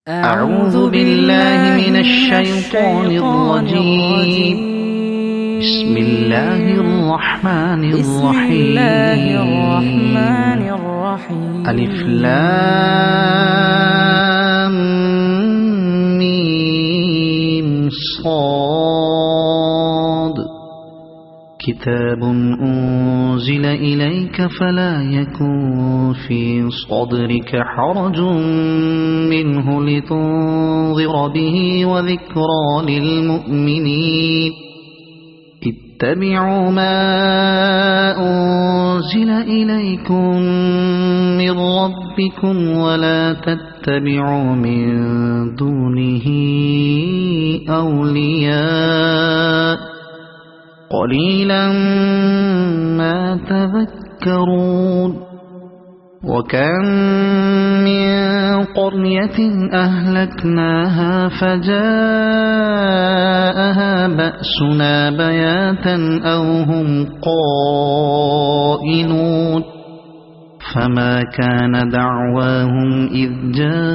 أعوذ بالله من الشيطان الرجيم. بسم الله الرحمن الرحيم. ألف لام ميم صاد. كتاب أنزل إليك فلا يكن في صدرك حرج منه لتنذر به وذكرى للمؤمنين. اتبعوا ما أنزل إليكم من ربكم ولا تتبعوا من دونه أولياء قليلا ما تذكرون. وكم من قرية أهلكناها فجاءها بأسنا بياتا أو هم قائلون. فما كان دعواهم إذ جاءهم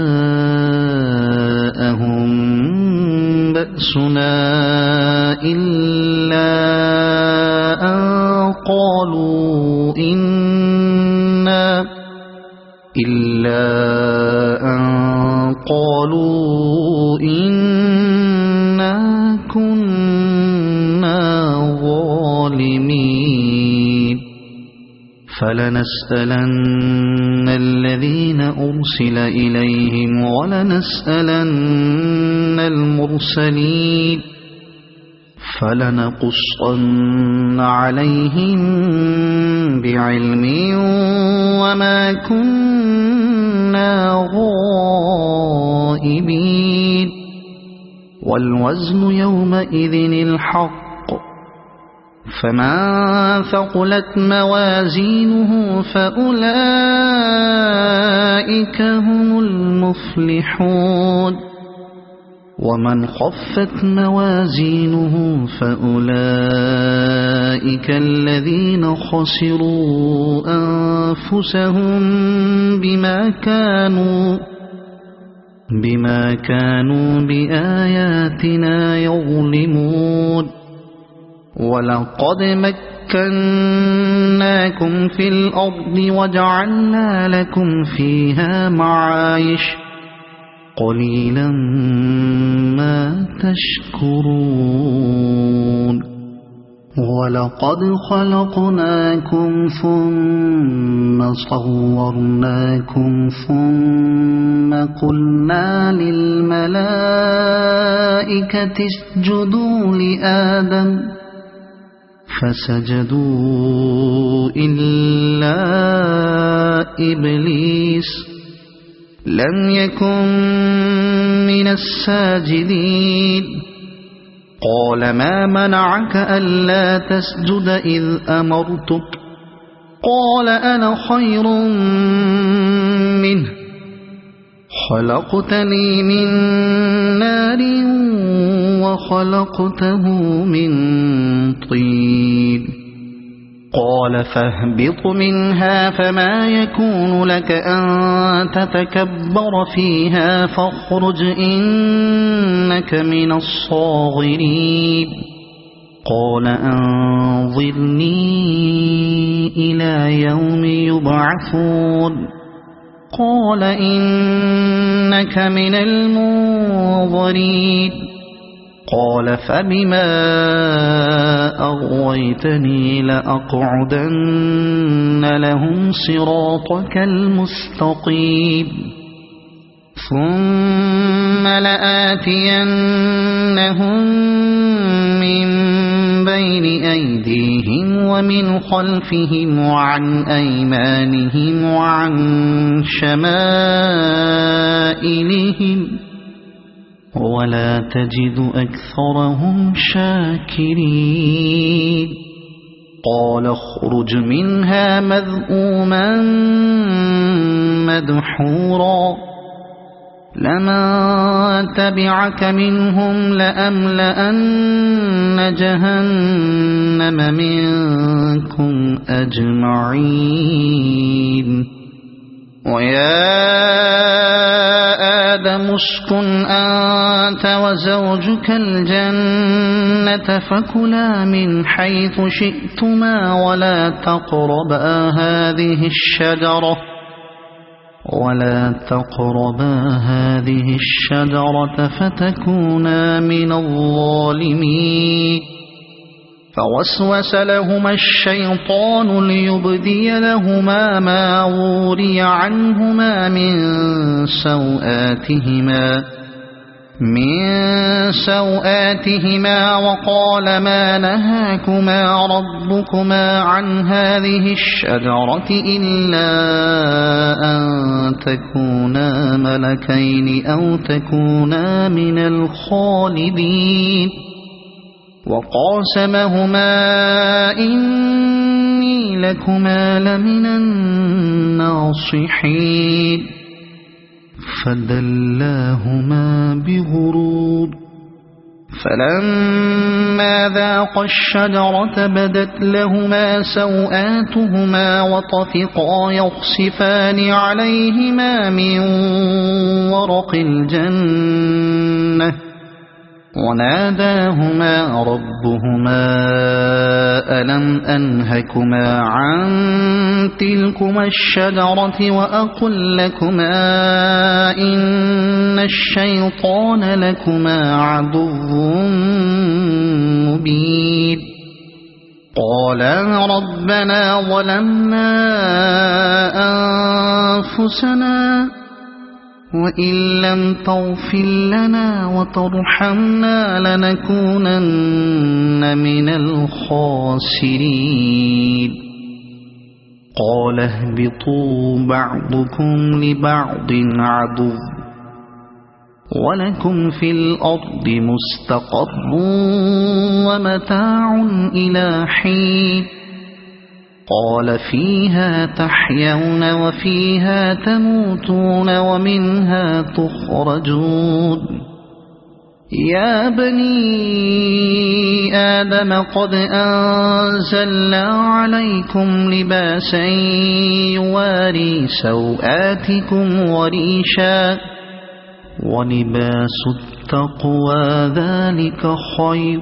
بأسنا إلا أن قالوا إنا كنا ظالمين. فلنسألن الذين أرسل إليهم ولنسألن المرسلين. فلنقصن عليهم بعلم وما كنا غائبين. والوزن يومئذ الحق. فمن ثقلت موازينه فأولئك هم المفلحون. ومن خفت موازينه فأولئك الذين خسروا أنفسهم بما كانوا بآياتنا يظلمون. ولقد مكناكم في الأرض وجعلنا لكم فيها معايش قليلا ما تشكرون. ولقد خلقناكم ثم صورناكم ثم قلنا للملائكة اسجدوا لآدم فسجدوا إلا إبليس لم يكن من الساجدين. قال ما منعك ألا تسجد إذ أمرتك؟ قال أنا خير منه خلقتني من نار وخلقته من طين. قال فاهبط منها فما يكون لك أن تتكبر فيها فاخرج إنك من الصاغرين. قال أنظرني إلى يوم يبعثون. قال إنك من المنظرين. قال فبما أغويتني لأقعدن لهم صراطك المستقيم ثم لآتينهم من بين أيديهم ومن خلفهم وعن أيمانهم وعن شمائلهم ولا تجد أكثرهم شاكرين. قال اخرج منها مذءوما مدحورا لمن تبعك منهم لأملأن جهنم منكم أجمعين. ويا آدم اسكن أنت وزوجك الجنة فكلا من حيث شئتما ولا تقربا هذه الشجرة فتكونا من الظالمين فوسوس لهما الشيطان ليبدي لهما ما وري عنهما من سوآتهما وقال ما نهاكما ربكما عن هذه الشجرة إلا أن تكونا ملكين أو تكونا من الخالدين وقاسمهما إني لكما لمن الناصحين فدلاهما بغرور فلما ذاقا الشجرة بدت لهما سوآتهما وطفقا يخصفان عليهما من ورق الجنة وناداهما ربهما ألم أنهكما عن تلكما الشجرة وأقل لكما إن الشيطان لكما عدو مبين قالا ربنا ظلمنا أنفسنا وإن لم تغفر لنا وترحمنا لنكونن من الخاسرين قال اهبطوا بعضكم لبعض عدو ولكم في الأرض مستقر ومتاع إلى حين قال فيها تحيون وفيها تموتون ومنها تخرجون يا بني آدم قد أنزلنا عليكم لباسا يواري سوآتكم وريشا ولباس التقوى ذلك خير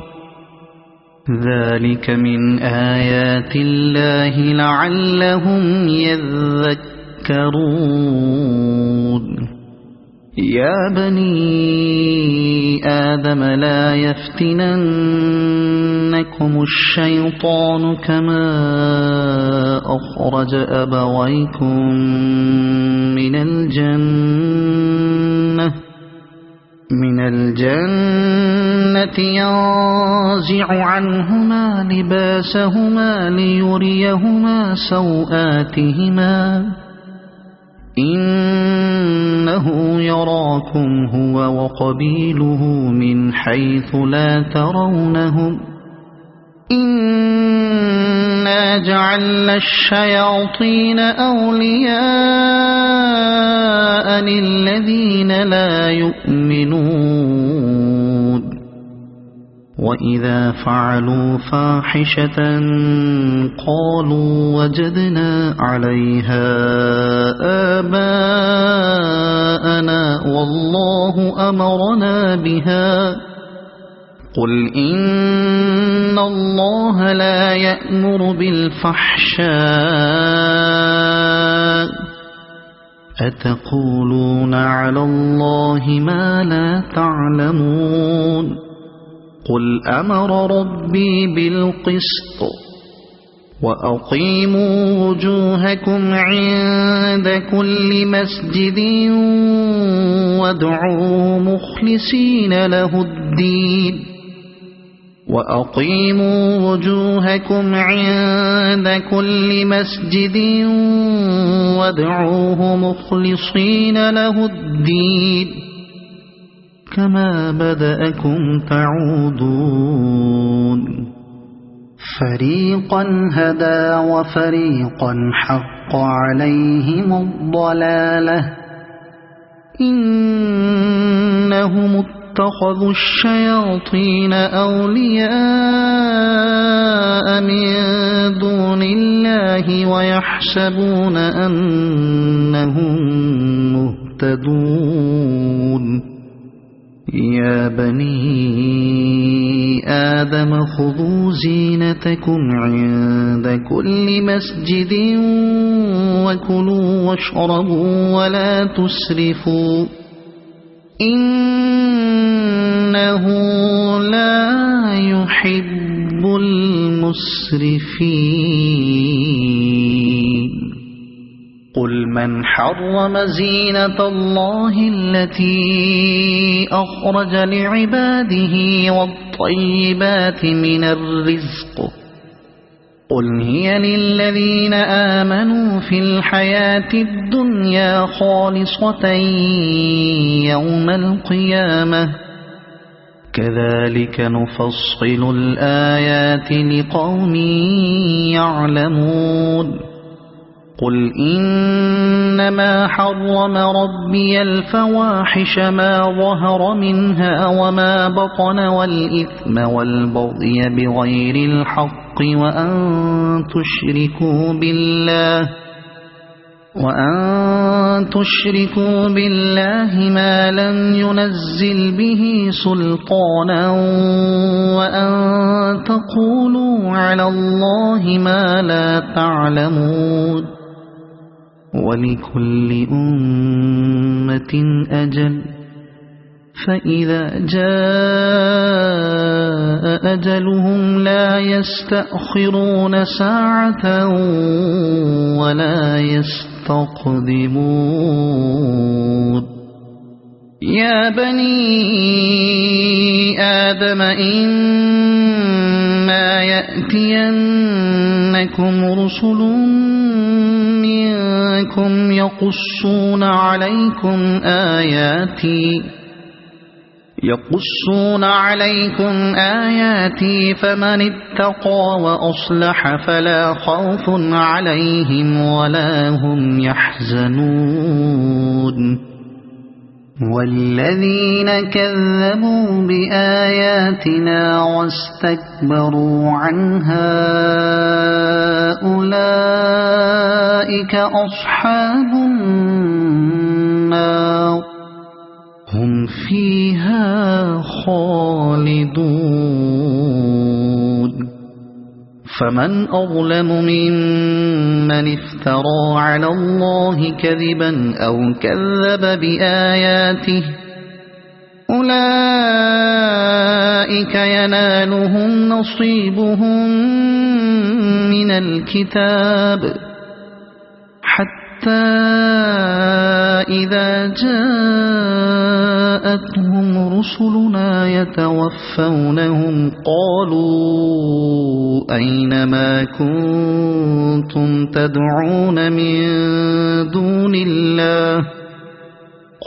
ذلك من آيات الله لعلهم يذكرون يا بني آدم لا يفتننكم الشيطان كما أخرج أبويكم من الجنة ينزع عنهما لباسهما ليريهما سوآتهما إنه يراكم هو وقبيله من حيث لا ترونهم إنا جعلنا الشياطين أولياء للذين لا يؤمنون وإذا فعلوا فاحشة قالوا وجدنا عليها آباءنا والله أمرنا بها قل إن الله لا يأمر بالفحشاء أتقولون على الله ما لا تعلمون قل أمر ربي بالقسط وأقيموا وجوهكم عند كل مسجد وادعوا مخلصين له الدين وأقيموا وجوهكم عند كل مسجد وادعوه مخلصين له الدين كما بدأكم تعودون فريقا هدى وفريقا حق عليهم الضلالة إنهم اتخذوا الشياطين أولياء من دون الله ويحسبون أنهم مهتدون يا بني آدم خذوا زينتكم عند كل مسجد وكلوا واشربوا ولا تسرفوا إنه لا يحب المسرفين قل من حرم زينة الله التي أخرج لعباده والطيبات من الرزق قل هي للذين آمنوا في الحياة الدنيا خالصة يوم القيامة كذلك نفصل الآيات لقوم يعلمون قل إنما حرم ربي الفواحش ما ظهر منها وما بطن والإثم والبغي بغير الحق وأن تشركوا بالله ما لم ينزل به سلطانا وأن تقولوا على الله ما لا تعلمون ولكل أمة أجل فإذا جاء أجلهم لا يستأخرون ساعة ولا يستقدمون يا بني آدم إما يأتينكم رسل منكم يقصون عليكم آياتي فمن اتقى وأصلح فلا خوف عليهم ولا هم يحزنون والذين كذبوا بآياتنا واستكبروا عنها أولئك أصحاب النار هم فيها خالدون فمن أظلم ممن افترى على الله كذبا أو كذب بآياته أولئك ينالهم نصيبهم من الكتاب حتى إذا جاءتهم رسلنا يتوفونهم قالوا أين ما كنتم تدعون من دون الله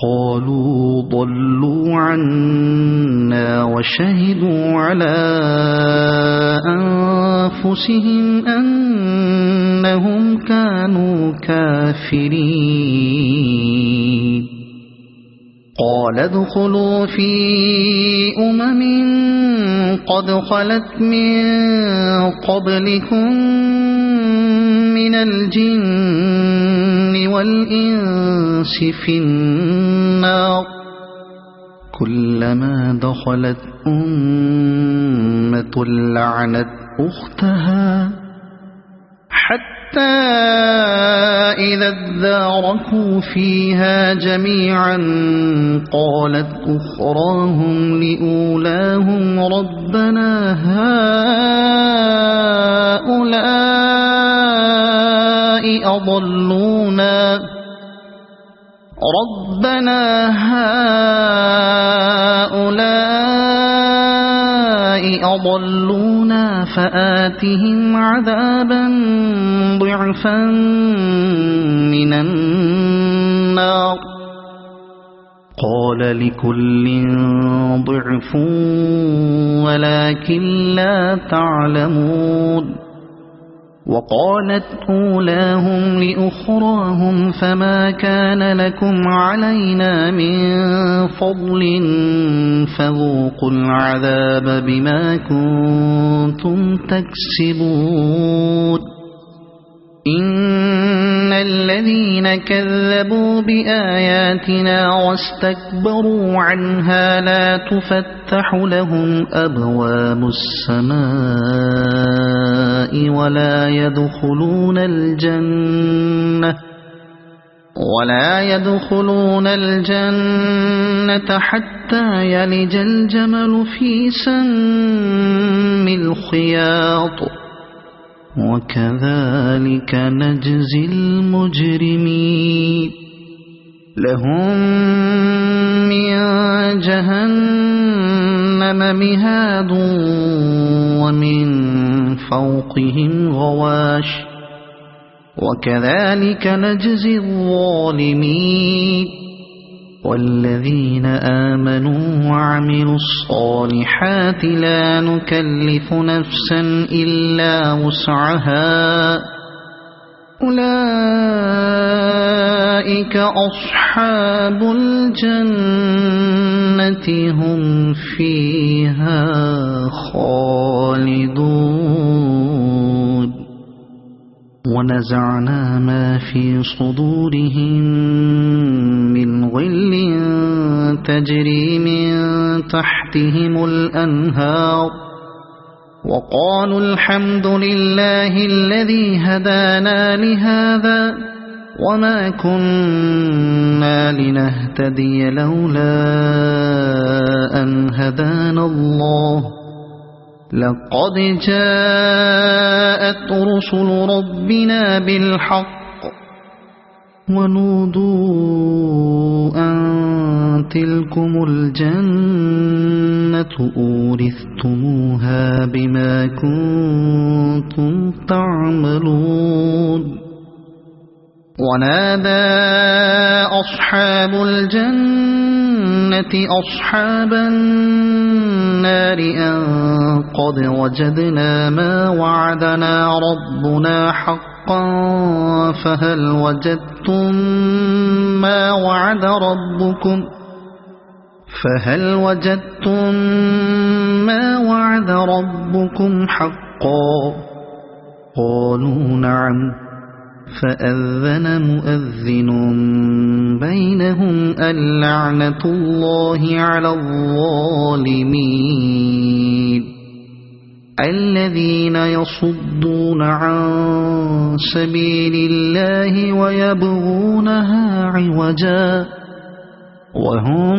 قالوا ضلوا عنا وشهدوا على أنفسهم أنهم كانوا كافرين قال ادخلوا في قد خلت من قبلكم من الجن والإنس في النار كلما دخلت أمة لعنت أختها حتى إذا اداركوا فيها جميعا قالت أخراهم لأولاهم ربنا هؤلاء أضلونا فآتهم عذابا ضعفا من النار قال لكل ضعف ولكن لا تعلمون وقالت أولاهم لأخراهم فما كان لكم علينا من فضل فذوقوا العذاب بما كنتم تكسبون إن الذين كذبوا بآياتنا واستكبروا عنها لا تفتح لهم أبواب السماء ولا يدخلون الجنة حتى يلج الجمل في سم الخياط وكذلك نجزي المجرمين لهم من جهنم مهاد ومن فوقهم غواش وكذلك نجزي الظالمين والذين آمنوا وعملوا الصالحات لا نكلف نفسا إلا وسعها أولئك أصحاب الجنة هم فيها خالدون ونزعنا ما في صدورهم من غل تجري من تحتهم الأنهار وقالوا الحمد لله الذي هدانا لهذا وما كنا لنهتدي لولا أن هدانا الله لقد جاءت رسل ربنا بالحق ونودوا أن تلكم الجنة أورثتموها بما كنتم تعملون ونادى أصحاب الجنة أصحاب النار أن قد وجدنا ما وعدنا ربنا حقا فهل وجدتم ما وعد ربكم حقا قالوا نعم فأذن مؤذن بينهم اللعنة الله على الظالمين الذين يصدون عن سبيل الله ويبغونها عوجا وهم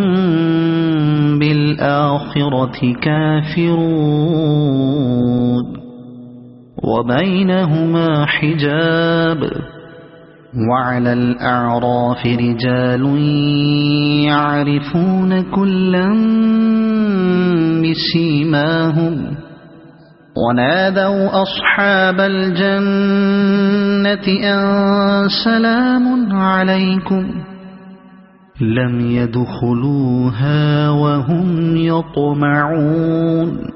بالآخرة كافرون وبينهما حجاب وعلى الأعراف رجال يعرفون كلا بسيماهم ونادوا أصحاب الجنة أن سلام عليكم لم يدخلوها وهم يطمعون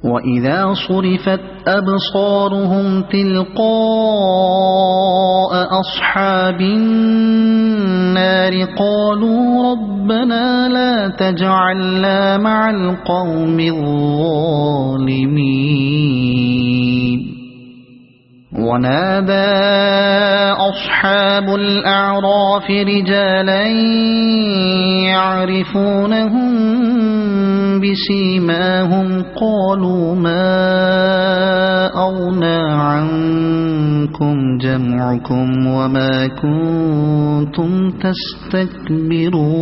وإذا صرفت أبصارهم تلقاء أصحاب النار قالوا ربنا لا تجعلنا مع القوم الظالمين ونادى أصحاب الأعراف رجالا يعرفونهم بسيماهم قالوا ما أغنى عنكم جمعكم وما كنتم تستكبرون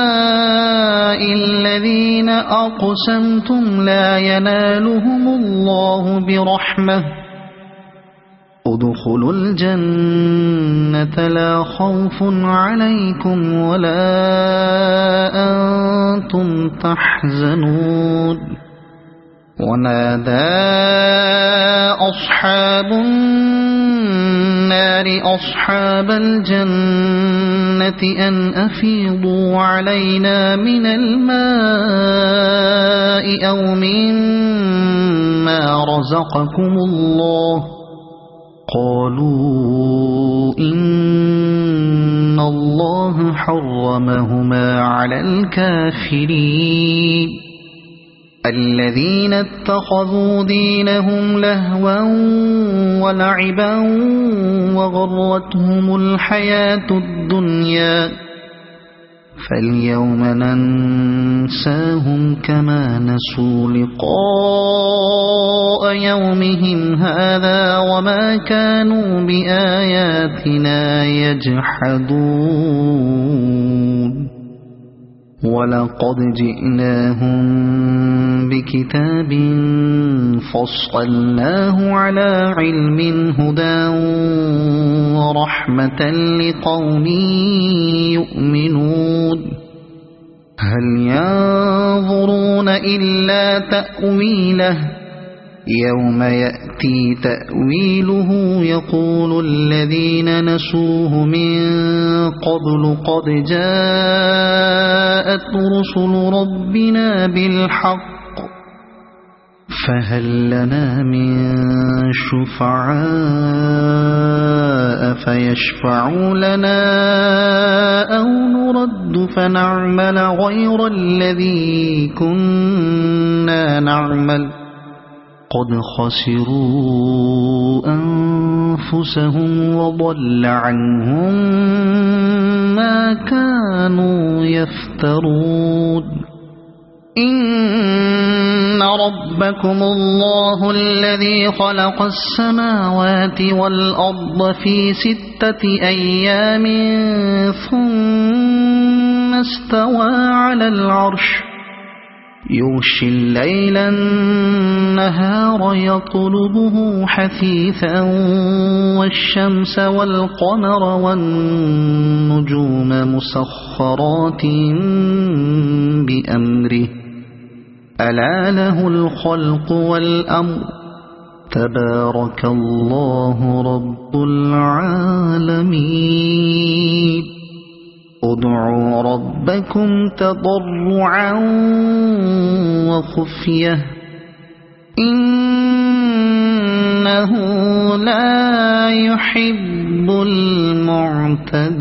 أهؤلاء الذين أقسمتم لا ينالهم الله برحمة ادخلوا الجنة لا خوف عليكم ولا أنتم تحزنون ونادى أصحاب النار لأصحاب الجنة أن أفيضوا علينا من الماء أو مما رزقكم الله قالوا إن الله حرمهما على الكافرين الذين اتخذوا دينهم لهوا ولعبا وغرتهم الحياة الدنيا فاليوم ننساهم كما نسوا لقاء يومهم هذا وما كانوا بآياتنا يجحدون ولقد جئناهم بكتاب فصلناه على علم هدى ورحمة لقوم يؤمنون هل ينظرون إلا تأويله يوم يأتي تأويله يقول الذين نسوه من قبل قد جاءت رسل ربنا بالحق فهل لنا من شفعاء فيشفعوا لنا أو نرد فنعمل غير الذي كنا نعمل قد خسروا أنفسهم وضل عنهم ما كانوا يفترون إن ربكم الله الذي خلق السماوات والأرض في 6 أيام ثم استوى على العرش يغشي الليل النهار يطلبه حثيثا والشمس والقمر والنجوم مسخرات بأمره ألا له الخلق والأمر تبارك الله رب العالمين ادعوا ربكم تضرعا وخفية إنه لا يحب المعتدين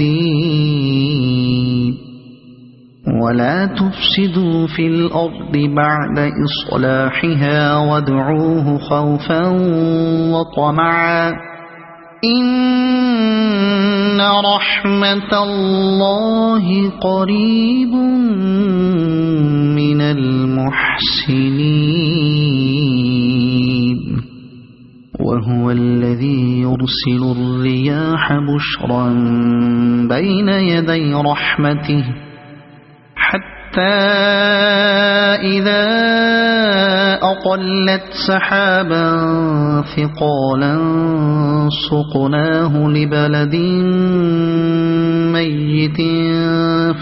ولا تفسدوا في الأرض بعد إصلاحها وادعوه خوفا وطمعا إن رحمة الله قريب من المحسنين وهو الذي يرسل الرياح بشرا بين يدي رحمته حتى إذا أقلت سحابا ثقالا سقناه لبلد ميت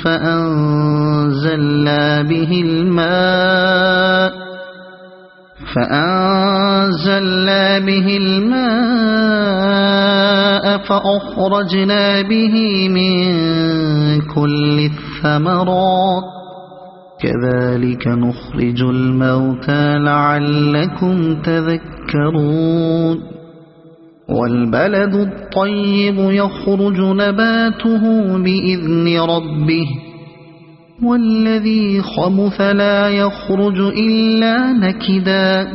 فأنزلنا به الماء فأخرجنا به من كل الثمرات كذلك نخرج الموتى لعلكم تذكرون والبلد الطيب يخرج نباته بإذن ربه والذي خبث لا يخرج إلا نكدا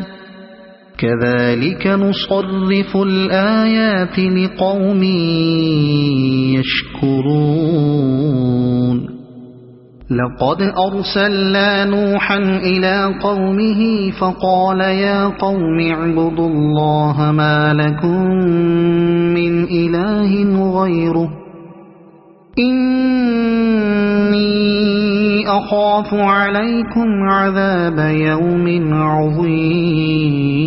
كذلك نصرف الآيات لقوم يشكرون لقد أرسلنا نوحا إلى قومه فقال يا قوم اعبدوا الله ما لكم من إله غيره إني أخاف عليكم عذاب يوم عظيم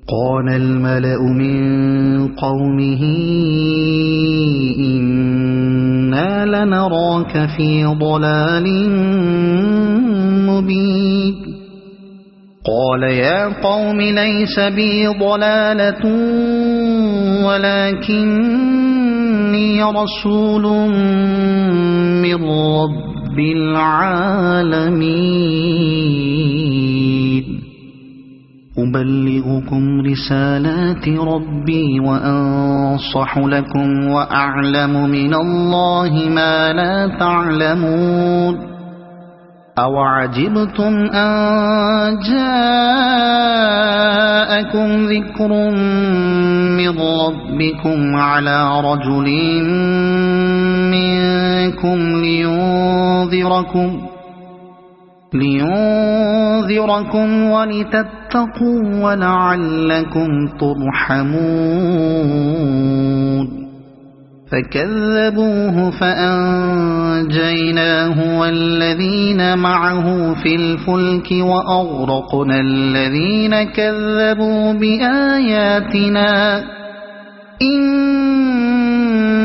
قال الملأ من قومه إنا لنراك في ضلال مبين قال يا قوم ليس بي ضلالة ولكني رسول من رب العالمين أبلغكم رسالات ربي وأنصح لكم وأعلم من الله ما لا تعلمون أوعجبتم أن جاءكم ذكر من ربكم على رجل منكم لينذركم ولتتقوا ولعلكم ترحمون فكذبوه فأنجيناه والذين معه في الفلك وأغرقنا الذين كذبوا بآياتنا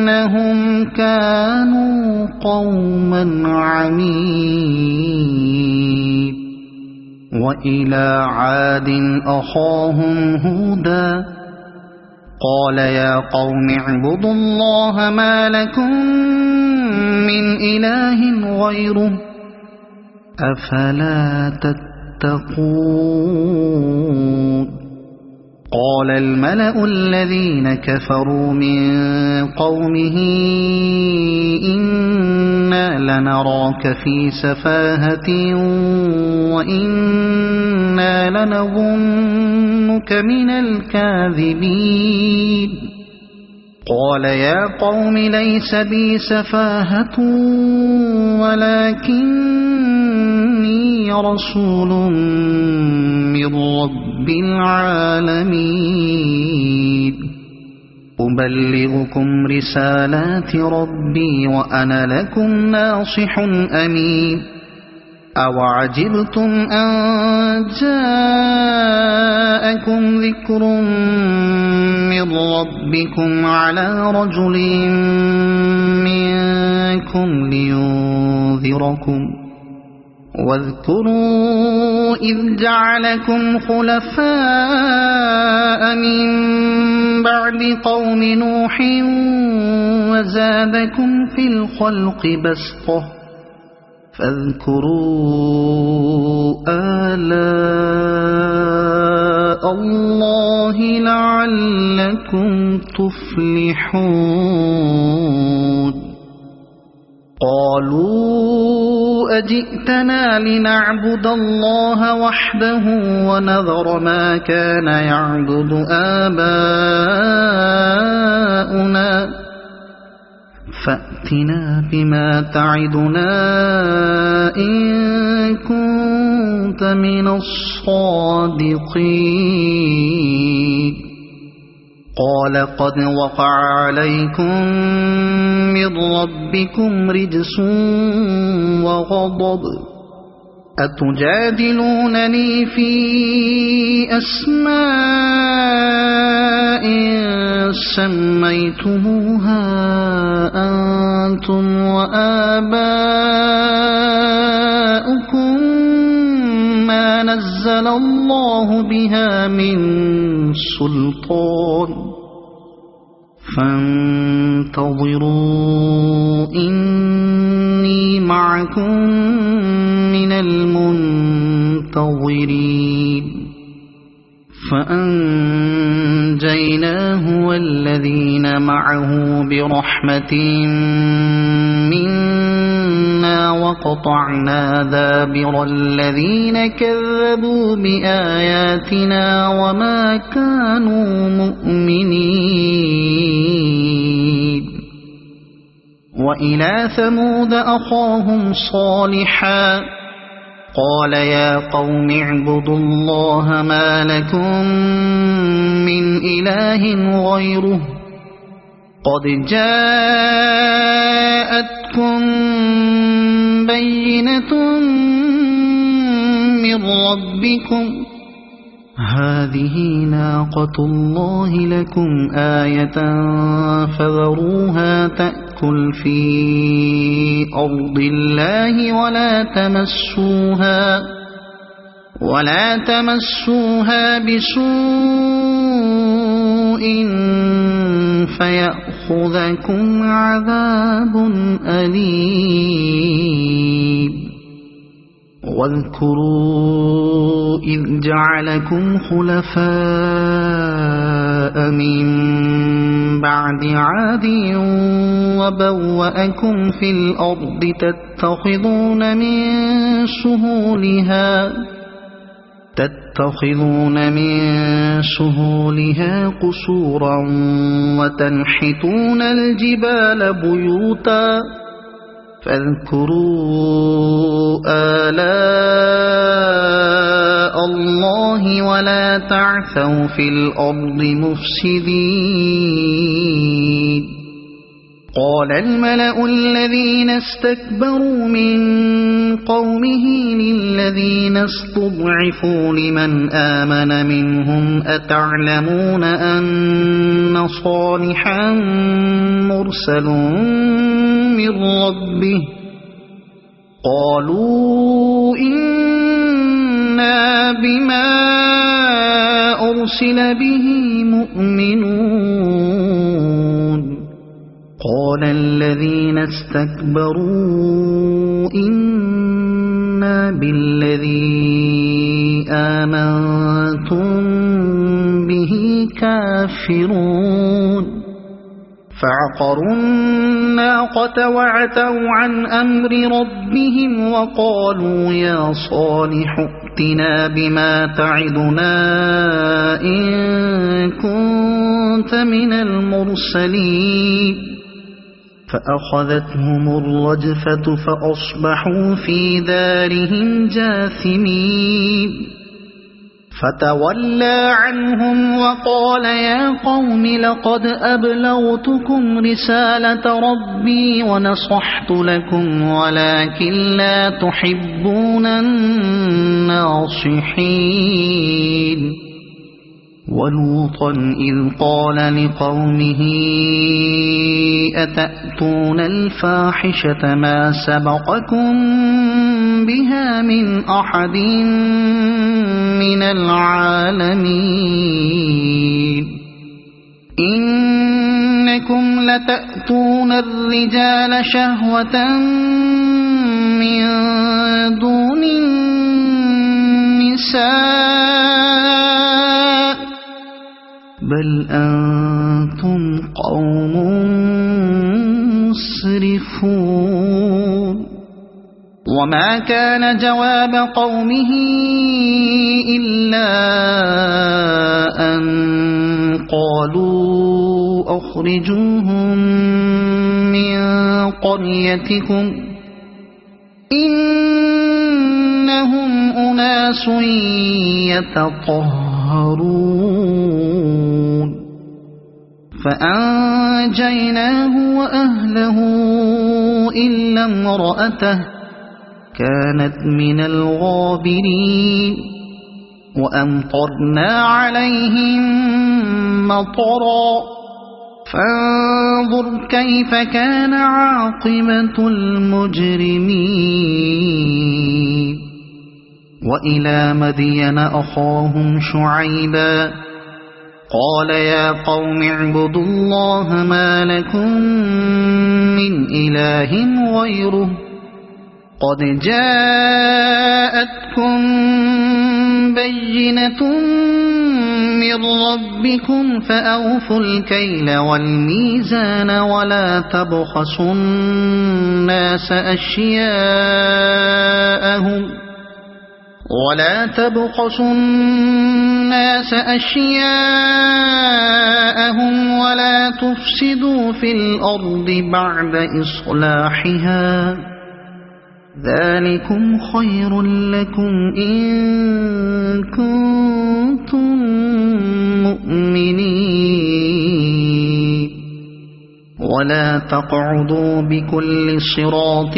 إنهم كانوا قوما عمين وإلى عاد أخاهم هودا قال يا قوم اعبدوا الله ما لكم من إله غيره أفلا تتقون قال الملأ الذين كفروا من قومه إنا لنراك في سفاهة وإنا لنظنك من الكاذبين قال يا قوم ليس بي سفاهة ولكني رسول من رب العالمين أبلغكم رسالات ربي وأنا لكم ناصح أمين أوعجبتم أن جاءكم ذكر من ربكم على رجل منكم لينذركم واذكروا إذ جعلكم خلفاء من بعد قوم نوح وزادكم في الخلق بسطة فاذكروا آلاء الله لعلكم تفلحون قالوا أجئتنا لنعبد الله وحده ونذر ما كان يعبد آباؤنا فأتنا بما تعدنا إن كنت من الصادقين قال قد وقع عليكم من ربكم رجس وغضب أتجادلونني في أسماء سميتموها أنتم وآباؤكم ما نزل الله بها من سلطان فانتظروا إني معكم من المنتظرين فأنجيناه والذين معه برحمة منا وقطعنا دابر الذين كذبوا بآياتنا وما كانوا مؤمنين وإلى ثمود أخاهم صالحا قال يا قوم اعبدوا الله ما لكم من إله غيره قد جاءتكم بينة من ربكم هذه ناقة الله لكم آية فذروها تأكل في أرض الله ولا تمسوها بسوء فيأخذكم عذاب أليم واذكروا إذ جعلكم خلفاء من بعد عاد وبوأكم في الأرض تتخذون من سهولها قصورا وتنحتون الجبال بيوتا فاذكروا آلاء الله ولا تعثوا في الأرض مفسدين قال الملأ الذين استكبروا من قومه للذين استضعفوا لمن آمن منهم أتعلمون أن صالحا مرسل من ربه قالوا إنا بما أرسل به مؤمنون قال الذين استكبروا إنا بالذي آمنتم به كافرون فعقروا الناقة وعتوا عن أمر ربهم وقالوا يا صالح ائتنا بما تعدنا إن كنت من المرسلين فأخذتهم الرجفة فأصبحوا في دارهم جاثمين فتولى عنهم وقال يا قوم لقد أبلغتكم رسالة ربي ونصحت لكم ولكن لا تحبون الناصحين ولوطا إذ قال لقومه أتأتون الفاحشة ما سبقكم بها من أحد من العالمين إنكم لتأتون الرجال شهوة من دون النساء بل أنتم قوم مسرفون وما كان جواب قومه إلا أن قالوا أخرجوهم من قريتكم إنهم أناس يتطهرون فأنجيناه وأهله إلا امرأته كانت من الغابرين وأمطرنا عليهم مطرا فانظر كيف كان عاقبة المجرمين وإلى مدين أخاهم شعيبا قال يا قوم اعبدوا الله ما لكم من إله غيره قد جاءتكم بينة من ربكم فأوفوا الكيل والميزان ولا تبخسوا الناس أشياءهم ولا تفسدوا في الأرض بعد إصلاحها ذلكم خير لكم إن كنتم مؤمنين ولا تقعدوا بكل صراط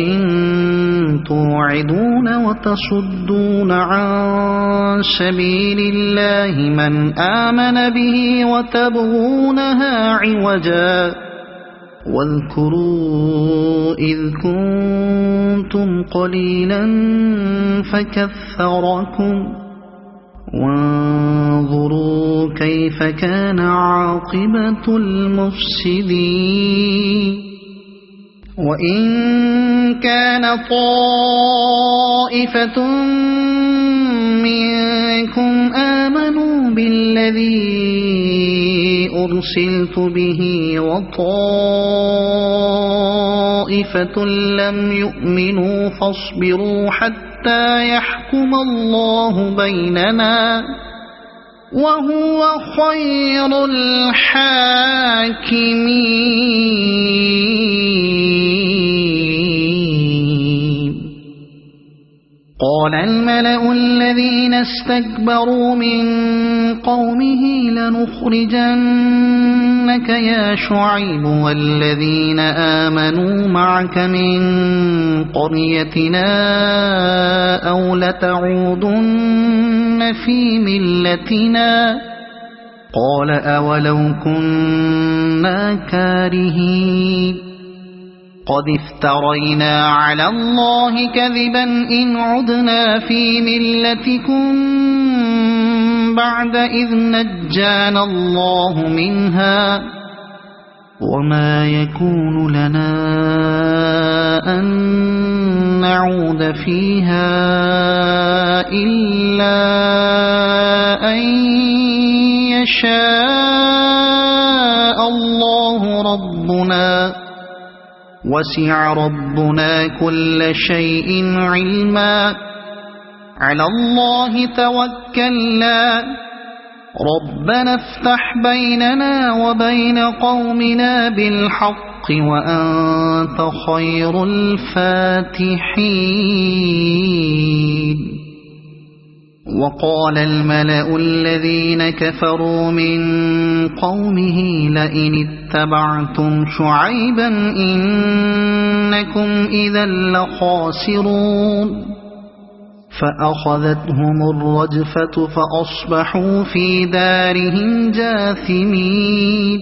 توعدون وتصدون عن سبيل الله من آمن به وتبغونها عوجا واذكروا إذ كنتم قليلا فكثركم وانظروا كيف كان عاقبة المفسدين وإن كان طائفة منكم آمنوا بالذي أرسلت به وطائفة لم يؤمنوا فاصبروا حتى يحكم الله بيننا وهو خير الحاكمين. قال الملأ الذين استكبروا من قومه لنخرجنك يا شعيب والذين آمنوا معك من قريتنا أو لتعودن في ملتنا قال أولو كنا كارهين قد افترينا على الله كذبا إن عدنا في ملتكم بعد إذ نجانا الله منها وما يكون لنا أن نعود فيها إلا أن يشاء الله ربنا وسع ربنا كل شيء علما على الله توكلنا ربنا افتح بيننا وبين قومنا بالحق وأنت خير الفاتحين. وقال الملأ الذين كفروا من قومه لئن اتبعتم شعيبا إنكم إذا لخاسرون فأخذتهم الرجفة فأصبحوا في دارهم جاثمين.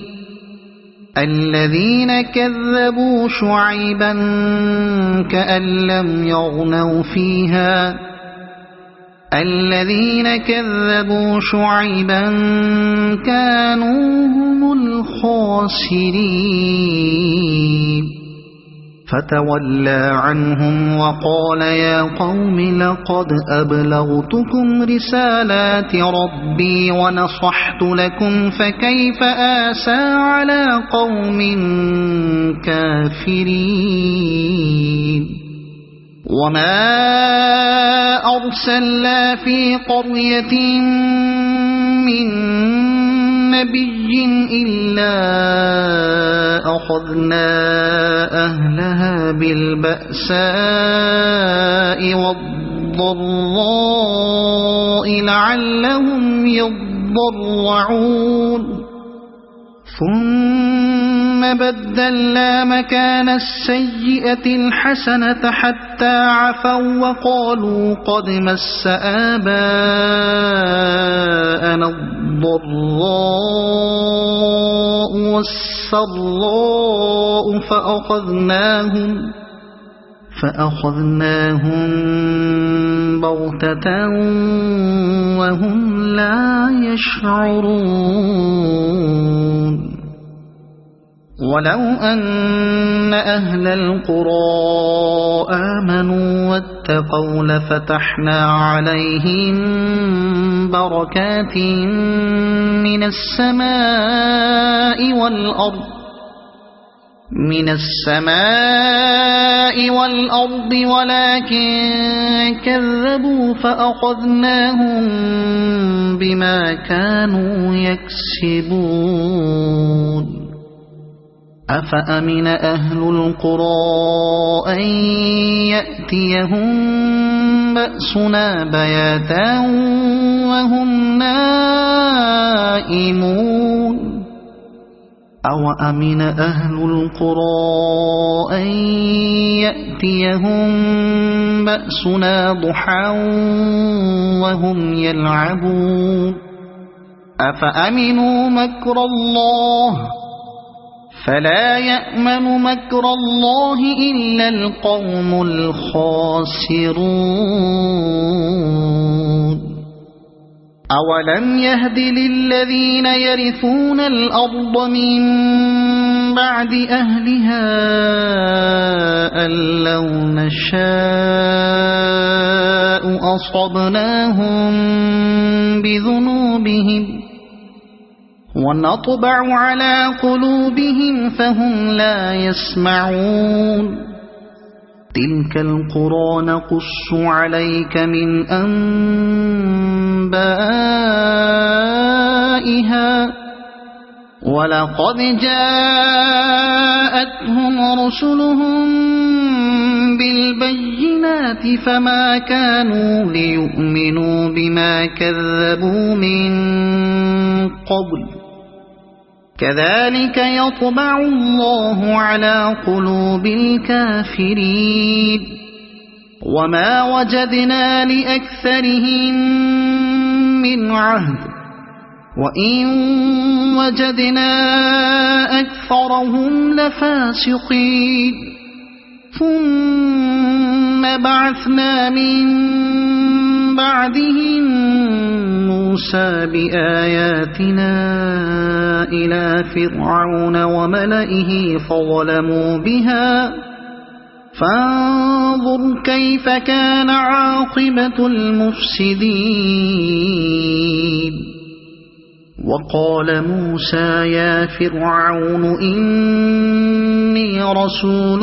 الذين كذبوا شعيبا كأن لم يغنوا فيها الذين كذبوا شعيبا كانوا هم الخاسرين. فتولى عنهم وقال يا قوم لقد أبلغتكم رسالات ربي ونصحت لكم فكيف آسى على قوم كافرين. وما أرسلنا في قرية من نبي إلا أخذنا أهلها بالبأساء والضراء لعلهم يضرعون ثم بدلنا مكان السيئة الحسنة حتى عفوا وقالوا قد مس آباءنا الضراء والسراء فأخذناهم بغتة وهم لا يشعرون. ولو أن أهل القرى آمنوا واتقوا لفتحنا عليهم بركات من السماء والأرض ولكن كذبوا فأخذناهم بما كانوا يكسبون. أفأمن أهل القرى أن يأتيهم بأسنا بياتا وهم نائمون أوأمن أهل القرى أن يأتيهم بأسنا ضحى وهم يلعبون أفأمنوا مكر الله فلا يأمن مكر الله إلا القوم الخاسرون. أولم يهد للذين يرثون الأرض من بعد أهلها أن لو نشاء أصبناهم بذنوبهم ونطبع على قلوبهم فهم لا يسمعون تلك القرى نقص عليك من أنبائها ولقد جاءتهم رسلهم بالبينات فما كانوا ليؤمنوا بما كذبوا من قبل كذلك يطبع الله على قلوب الكافرين وما وجدنا لأكثرهم من عهد وإن وجدنا أكثرهم لفاسقين ثم بعثنا من بعدهم موسى بآياتنا إلى فرعون وملئه فظلموا بها فانظر كيف كان عاقبة المفسدين وقال موسى يا فرعون إني رسول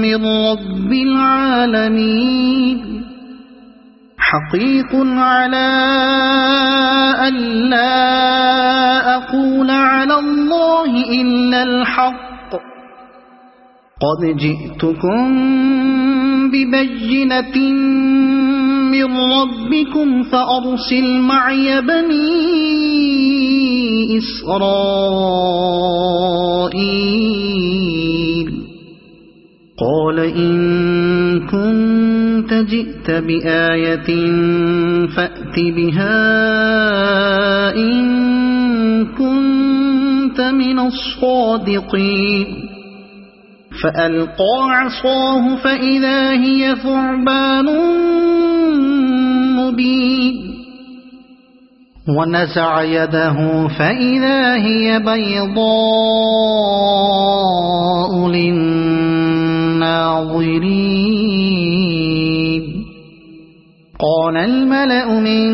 من رب العالمين حقيق على ألا أقول على الله إلا الحق قد جئتكم ببينة من ربكم فأرسل معي بني إسرائيل قال إن كنت جئت بآية فأت بها إن كنت من الصادقين فألقى عصاه فإذا هي ثعبان مبين ونزع يده فإذا هي بيضاء للناظرين قال الملأ من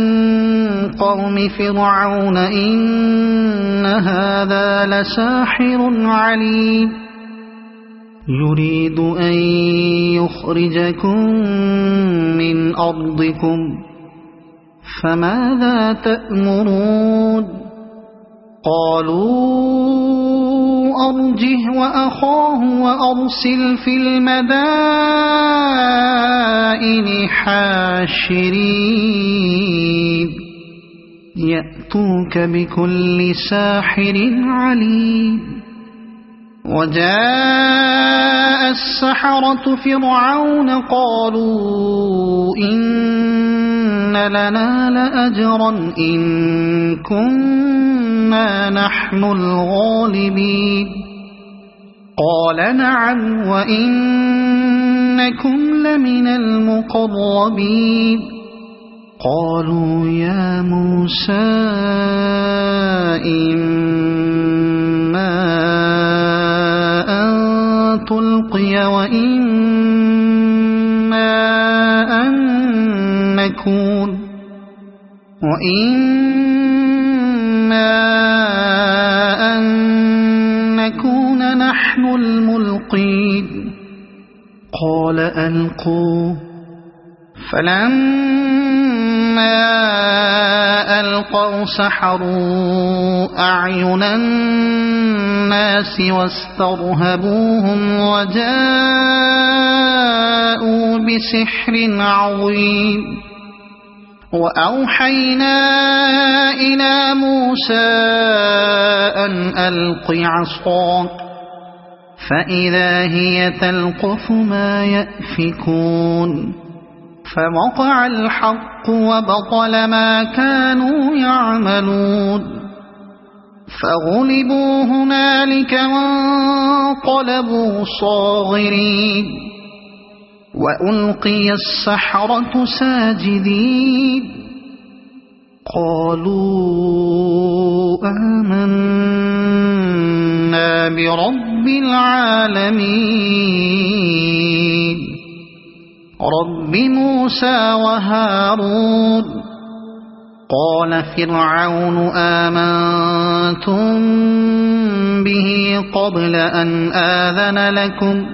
قوم فرعون إن هذا لساحر عليم يريد أن يخرجكم من أرضكم فماذا تأمرون قالوا أرجه وأخاه وأرسل في المدائن حاشرين يأتوك بكل ساحر عليم وجاء السحرة فرعون قالوا إن لنا لأجرا إن كنا نحن الغالبين قال نعم وإنكم لمن المقربين قالوا يا موسى إما تلقي وإما أن نكون نحن الملقين قال ألقوا فلما ألقوا سحروا أعين الناس واسترهبوهم وجاءوا بسحر عظيم وأوحينا إلى موسى أن ألق عصاك فإذا هي تلقف ما يأفكون فوقع الحق وبطل ما كانوا يعملون فغلبوا هنالك وانقلبوا صاغرين وألقي السحرة ساجدين قالوا آمنا برب العالمين رب موسى وهارون قال فرعون آمنتم به قبل أن آذن لكم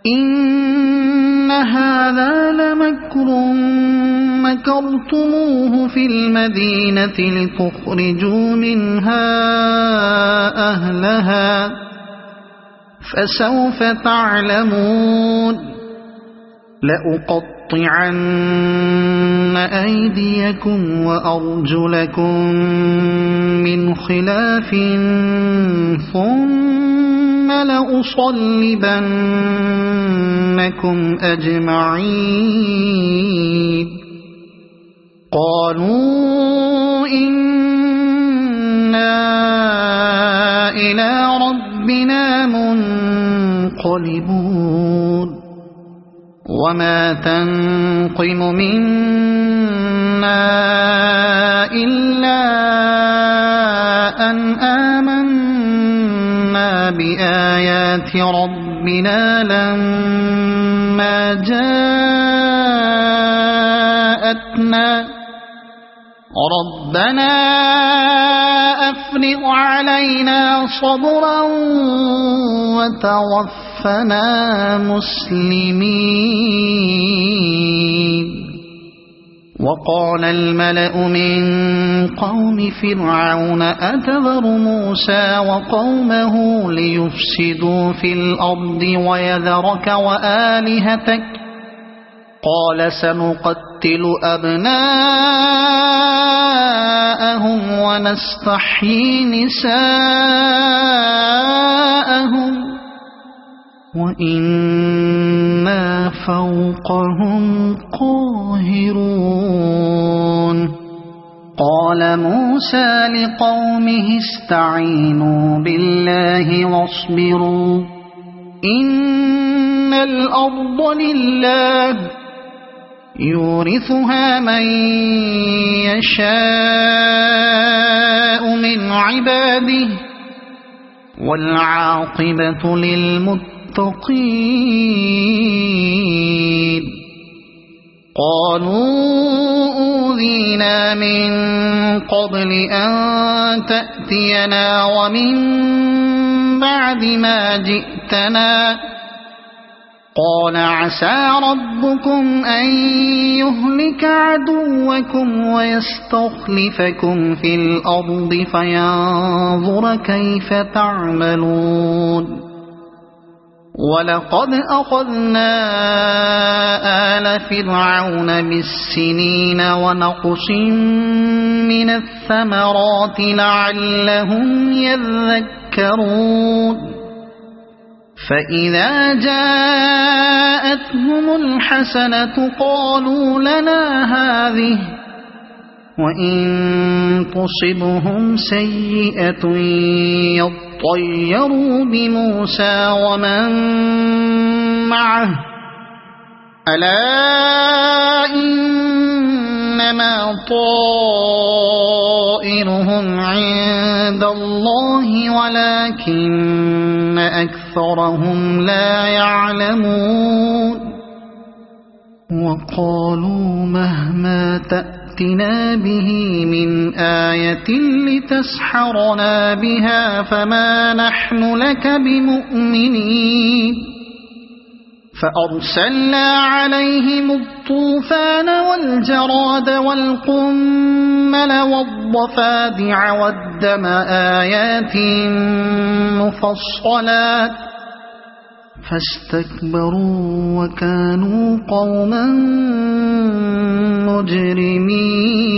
إن هذا لمكر مكرتموه في المدينة لتخرجوا منها أهلها فسوف تعلمون لأقطعن أيديكم وأرجلكم من خلاف ثم لأصلبنكم أجمعين قالوا إنا إلى ربنا منقلبون وما تنقم منا إلا أن آمنا بآيات ربنا لما جاءتنا ربنا أفرغ علينا صبرا وتوفنا مسلمين وقال الملأ من قوم فرعون أتذر موسى وقومه ليفسدوا في الأرض ويذرك وآلهتك قال سنقتل أبناءهم ونستحيي نساءهم وإنا فوقهم قاهرون قال موسى لقومه استعينوا بالله واصبروا إن الأرض لله يورثها من يشاء من عباده والعاقبة للمتقين قالوا أوذينا من قبل أن تأتينا ومن بعد ما جئتنا قال عسى ربكم أن يهلك عدوكم ويستخلفكم في الأرض فينظر كيف تعملون ولقد أخذنا آل فرعون بالسنين ونقص من الثمرات لعلهم يذكرون فإذا جاءتهم الحسنة قالوا لنا هذه وإن تصبهم سيئة يطيروا بموسى ومن معه ألا إنما طائرهم عند الله ولكن أكثرهم لا يعلمون وقالوا مهما تأتنا به من آية لتسحرنا بها فما نحن لك بمؤمنين فأرسلنا عليهم الطوفان والجراد والقمل والضفادع والدم آيات مفصلات فاستكبروا وكانوا قوما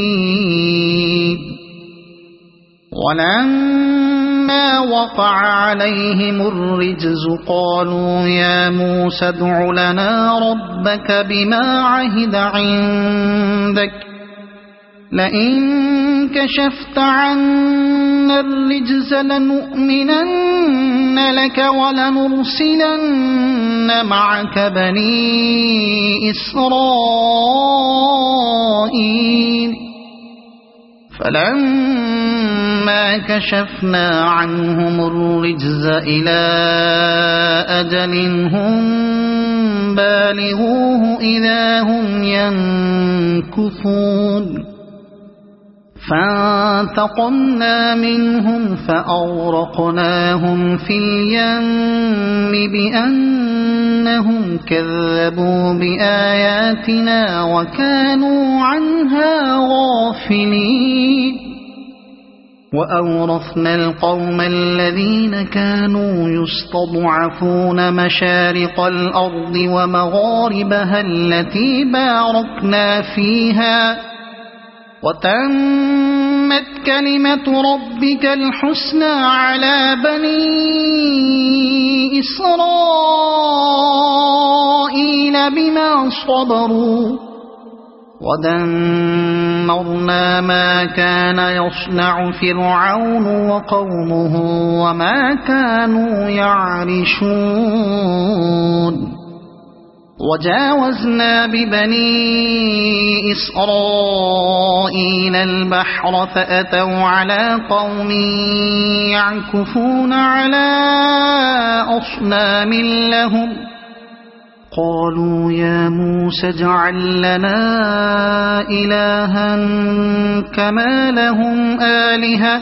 مجرمين ولما وقع عليهم الرجز قالوا يا موسى ادع لنا ربك بما عهد عندك لئن كشفت عنا الرجز لنؤمنن لك ولنرسلن معك بني إسرائيل فلما كشفنا عنهم الرجز إلى أجل هم بالغوه إذا هم ينكثون فانتقمنا منهم فأغرقناهم في اليم بأنهم كذبوا بآياتنا وكانوا عنها غافلين وأورثنا القوم الذين كانوا يستضعفون مشارق الأرض ومغاربها التي باركنا فيها وتمت كلمة ربك الحسنى على بني إسرائيل بما صبروا ودمرنا ما كان يصنع فرعون وقومه وما كانوا يعرشون وجاوزنا ببني إسرائيل البحر فأتوا على قوم يعكفون على أصنام لهم قالوا يا موسى اجعل لنا إلها كما لهم آلهة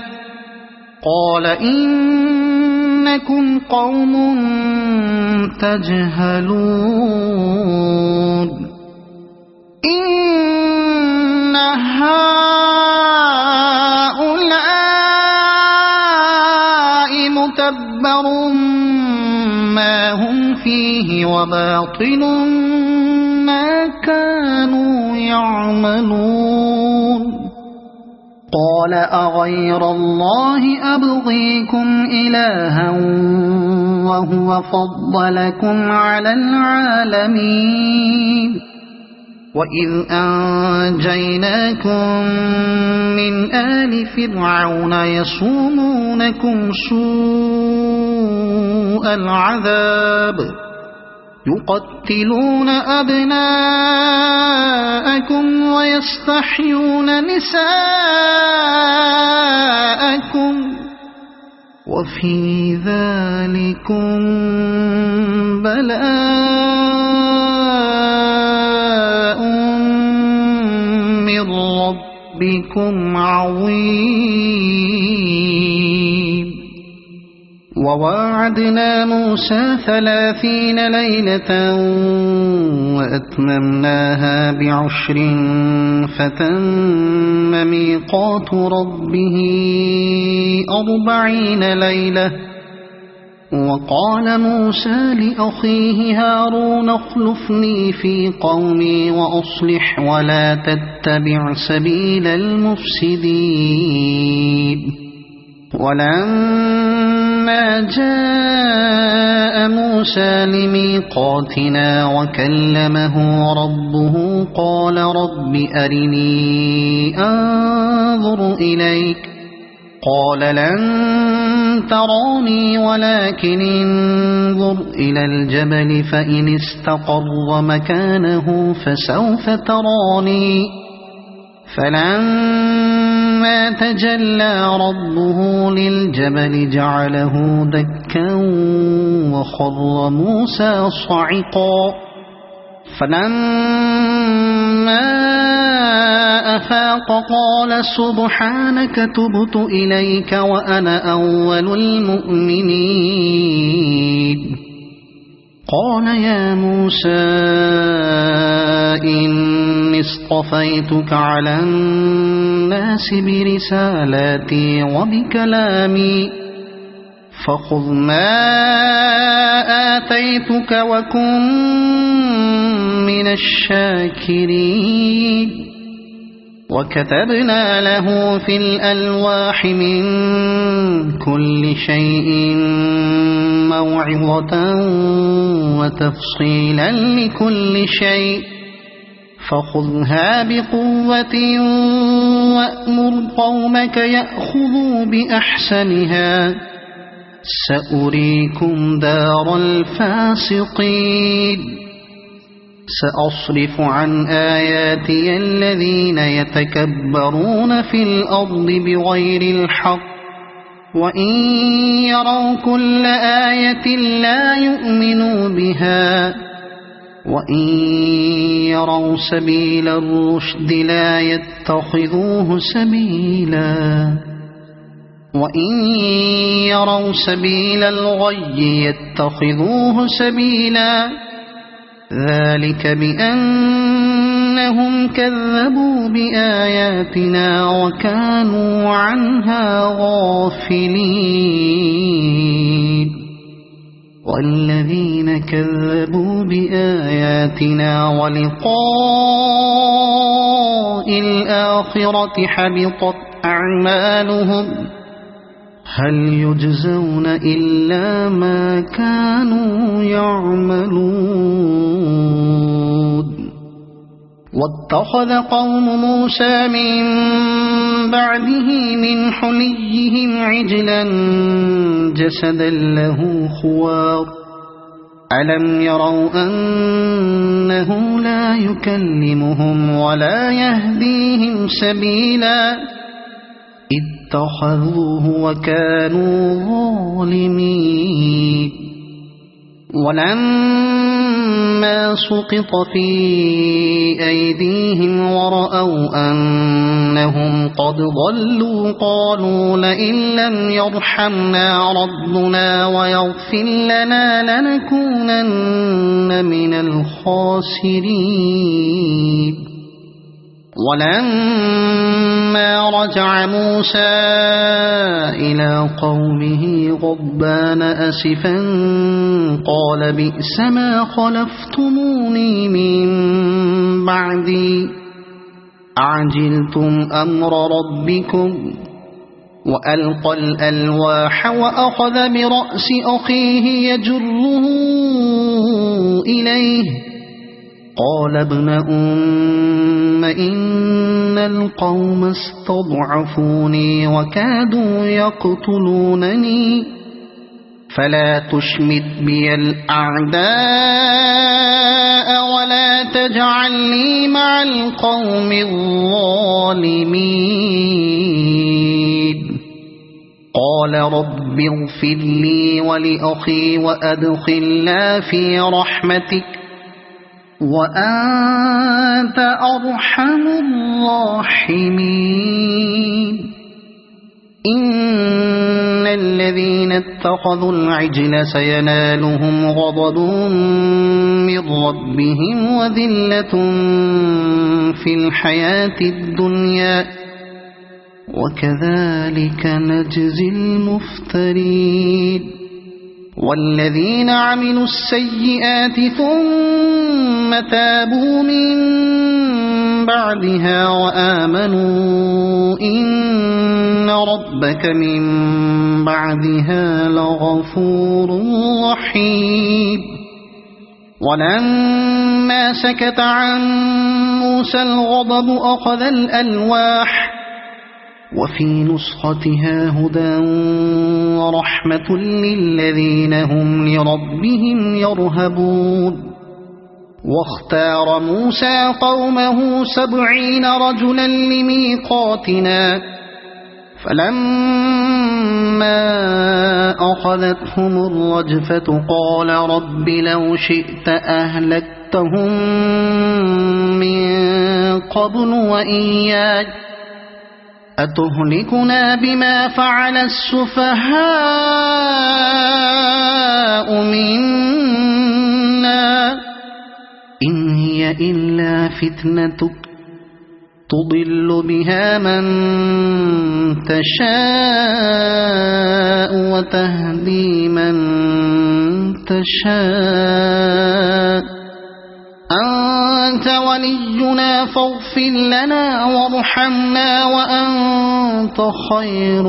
قال إنكم قوم تجهلون إن هؤلاء متبر ما هم فيه وباطل ما كانوا يعملون قال أغير الله أبغيكم إلها وهو فضلكم على العالمين وإذ أنجيناكم من آل فرعون يصومونكم سوء العذاب يقتلون أبناءكم ويستحيون نساءكم وفي ذلكم بلاء من ربكم عظيم وواعدنا موسى 30 ليلة وأتممناها ب10 فتم ميقات ربه 40 ليلة وقال موسى لأخيه هارون اخلفني في قومي وأصلح ولا تتبع سبيل المفسدين ولما جاء موسى لميقاتنا وكلمه ربه قال رب أرني أنظر إليك قال لن تراني ولكن انظر إلى الجبل فإن استقر مكانه فسوف تراني فلما تجلى ربه للجبل جعله دكا وخر موسى صعقا فلما أفاق قال سبحانك تبت إليك وأنا أول المؤمنين قال يا موسى إني اصطفيتك على الناس برسالاتي وبكلامي فخذ ما آتيتك وكن من الشاكرين وكتبنا له في الألواح من كل شيء موعظة وتفصيلا لكل شيء فخذها بقوة وأمر قومك يأخذوا بأحسنها سأريكم دار الفاسقين سأصرف عن آياتي الذين يتكبرون في الأرض بغير الحق وإن يروا كل آية لا يؤمنوا بها وإن يروا سبيل الرشد لا يتخذوه سبيلا وإن يروا سبيل الغي يتخذوه سبيلا ذلك بأنهم كذبوا بآياتنا وكانوا عنها غافلين والذين كذبوا بآياتنا ولقاء الآخرة حبطت أعمالهم هل يجزون إلا ما كانوا يعملون واتخذ قوم موسى من بعده من حليهم عجلا جسدا له خوار ألم يروا أنه لا يكلمهم ولا يهديهم سبيلا اتخذوه وكانوا ظالمين ولما سقط في أيديهم ورأوا أنهم قد ضلوا قالوا لئن لم يرحمنا ربنا ويغفر لنا لنكونن من الخاسرين ولما رجع موسى إلى قومه غضبان أسفا قال بئس ما خلفتموني من بعدي أعجلتم أمر ربكم وألقى الألواح وأخذ برأس أخيه يجره إليه قال ابن أم إن القوم استضعفوني وكادوا يقتلونني فلا تشمت بي الأعداء ولا تجعلني مع القوم الظالمين قال رب اغفر لي ولأخي وأدخلنا في رحمتك وأنت أرحم الراحمين إن الذين اتخذوا العجل سينالهم غضب من ربهم وذلة في الحياة الدنيا وكذلك نجزي المفترين والذين عملوا السيئات ثم تابوا من بعدها وآمنوا إن ربك من بعدها لغفور رحيم ولما سكت عن موسى الغضب أخذ الألواح وفي نسختها هدى ورحمة للذين هم لربهم يرهبون واختار موسى قومه 70 رجلا لميقاتنا فلما أخذتهم الرجفة قال رب لو شئت أهلكتهم من قبل وإياي أتهلكنا بما فعل السفهاء منا إن هي إلا فتنتك تضل بها من تشاء وتهدي من تشاء أنت ولينا فاغفر لنا وارحمنا وأنت خير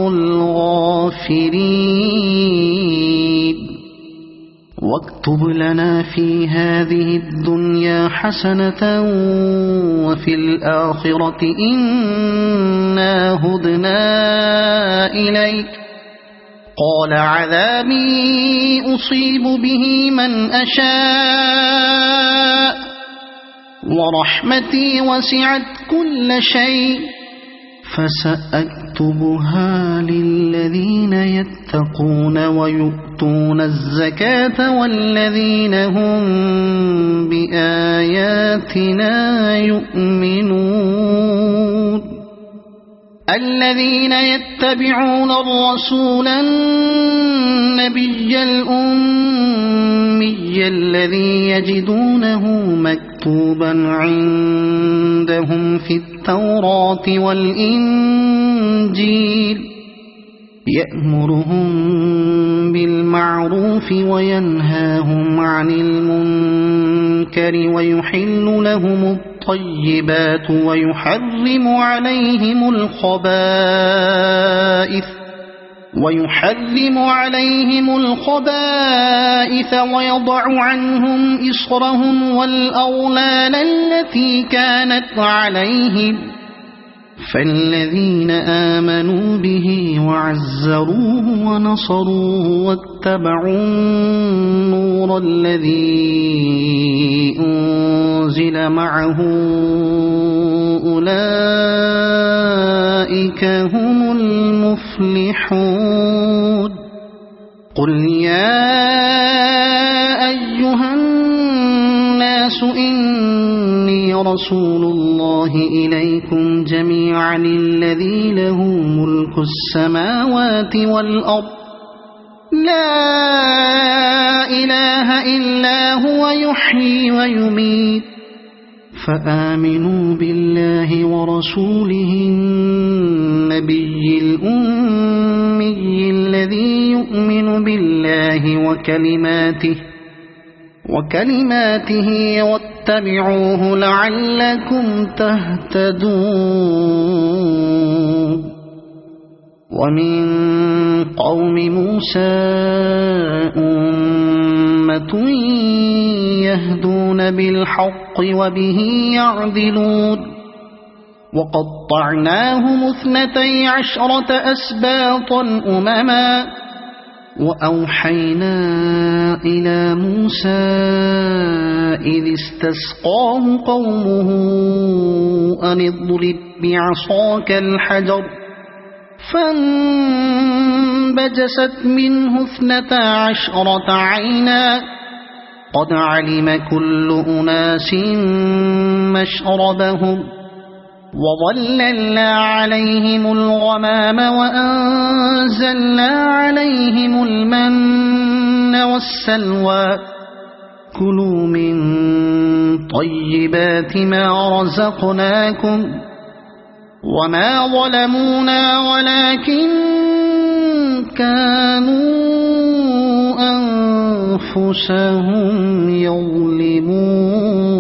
الغافرين واكتب لنا في هذه الدنيا حسنة وفي الآخرة إنا هدنا إليك قال عذابي أصيب به من أشاء ورحمتي وسعت كل شيء فسأكتبها للذين يتقون ويؤتون الزكاة والذين هم بآياتنا يؤمنون الذين يتبعون الرسول النبي الأمي الذي يجدونه مكتوبا عندهم في التوراة والإنجيل يأمرهم بالمعروف وينهاهم عن المنكر ويحل لهم الطيبات ويحرم عليهم الخبائث ويضع عنهم إصرهم والأغلال التي كانت عليهم فالذين آمنوا به وعزروه ونصروه واتبعوا النور الذي أنزل معه أولئك هم المفلحون قل يا أيها الناس إني رسول الله إليكم جميعا الذي له ملك السماوات والأرض لا إله إلا هو يحيي ويميت فآمنوا بالله ورسوله النبي الأمي الذي يؤمن بالله وكلماته واتبعوه لعلكم تهتدون ومن قوم موسى أمة يهدون بالحق وبه يعدلون وقطعناهم 12 أسباطا أمما وأوحينا إلى موسى إذ استسقاه قومه أن اضرب بعصاك الحجر فانبجست منه 12 عينا قد علم كل أناس مشربهم وظللنا عليهم الغمام وأنزلنا عليهم المن والسلوى كلوا من طيبات ما رزقناكم وما ظلمونا ولكن كانوا أنفسهم يظلمون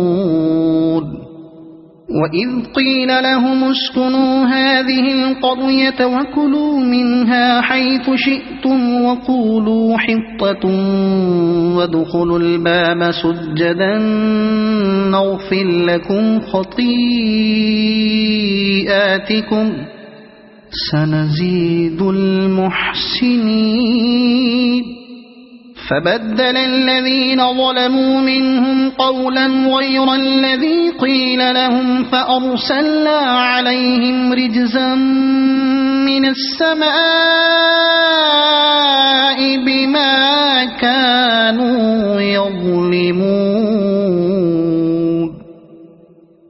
وإذ قيل لهم اسكنوا هذه القرية وكلوا منها حيث شئتم وقولوا حطة وادخلوا الباب سجدا نغفر لكم خطيئاتكم سنزيد المحسنين فبدل الذين ظلموا منهم قولا غير الذي قيل لهم فأرسلنا عليهم رجزا من السماء بما كانوا يظلمون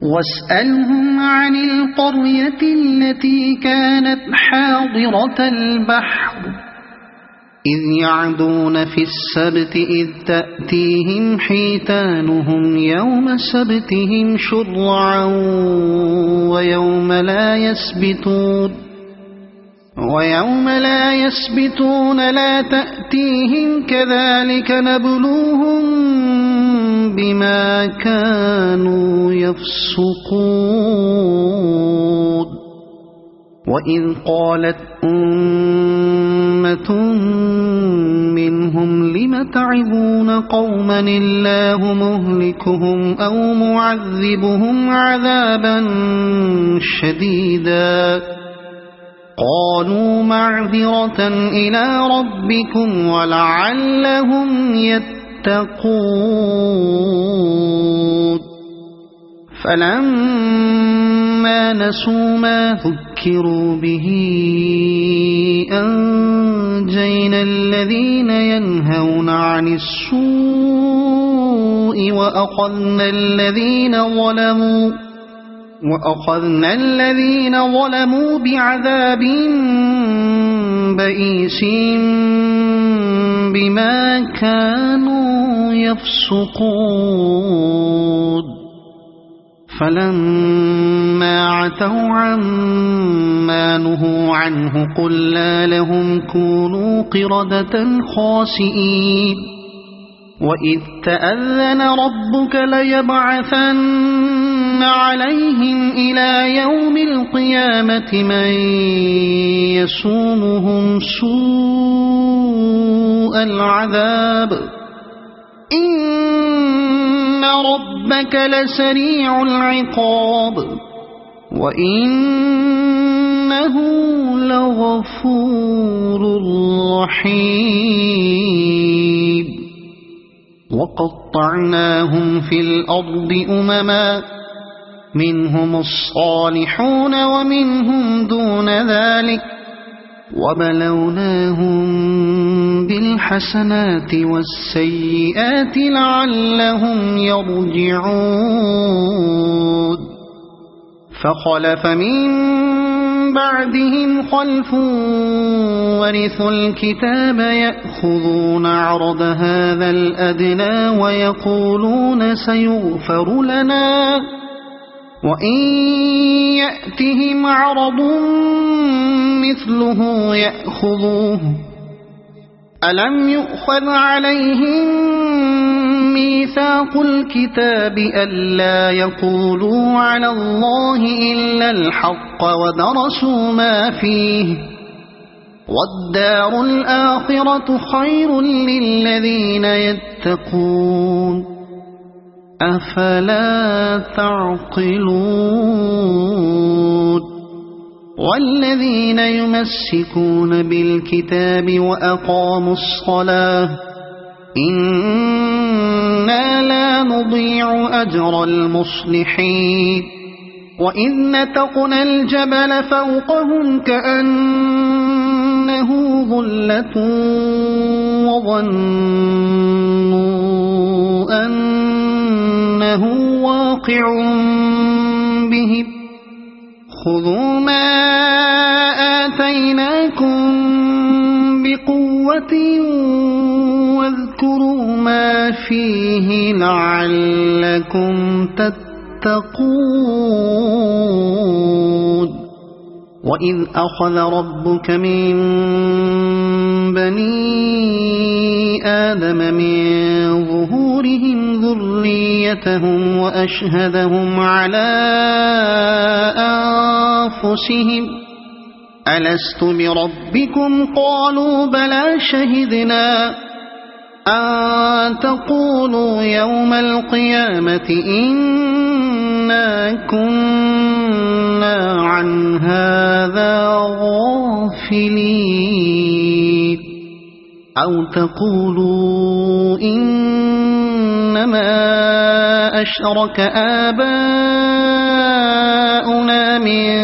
واسألهم عن القرية التي كانت حاضرة البحر إذ يعدون في السبت إذ تأتيهم حيتانهم يوم سبتهم شرعا ويوم لا يسبتون لا تأتيهم كذلك نبلوهم بما كانوا يفسقون وإذ قالت أمة منهم لم تعظون قوما الله مهلكهم أو معذبهم عذابا شديدا قالوا معذرة إلى ربكم ولعلهم يتقون فلما نسوا ما ذكروا به أنجينا الذين ينهون عن السوء وأخذنا الذين ظلموا بعذاب بئيس بما كانوا يفسقون فلما عتوا عما نهوا عنه قلنا لهم كونوا قردة خاسئين وإذ تأذن ربك ليبعثن عليهم إلى يوم القيامة من يسومهم سوء العذاب إن ربك لسريع العقاب وإنه لغفور رحيم وقطعناهم في الأرض أمما منهم الصالحون ومنهم دون ذلك وبلوناهم بالحسنات والسيئات لعلهم يرجعون فخلف من بعدهم خلف ورثوا الكتاب يأخذون عرض هذا الأدنى ويقولون سيغفر لنا وإن يأتهم عرض مثله يأخذوه ألم يؤخذ عليهم ميثاق الكتاب ألا يقولوا على الله إلا الحق ودرسوا ما فيه والدار الآخرة خير للذين يتقون أفلا تعقلون والذين يمسكون بالكتاب وأقاموا الصلاة إنا لا نضيع أجر المصلحين وإذ نتقنا الجبل فوقهم كأنه ظلة وظنوا أنه واقع بهم خذوا ما آتيناكم بقوة واذكروا ما فيه لعلكم تتقون وإذ أخذ ربك من بني آدم من ظهورهم ذريتهم وأشهدهم على أنفسهم ألست بربكم قالوا بلى شهدنا أن تقولوا يوم القيامة إنا كنا عن هذا غافلين أو تقولوا إنما أشرك آباؤنا من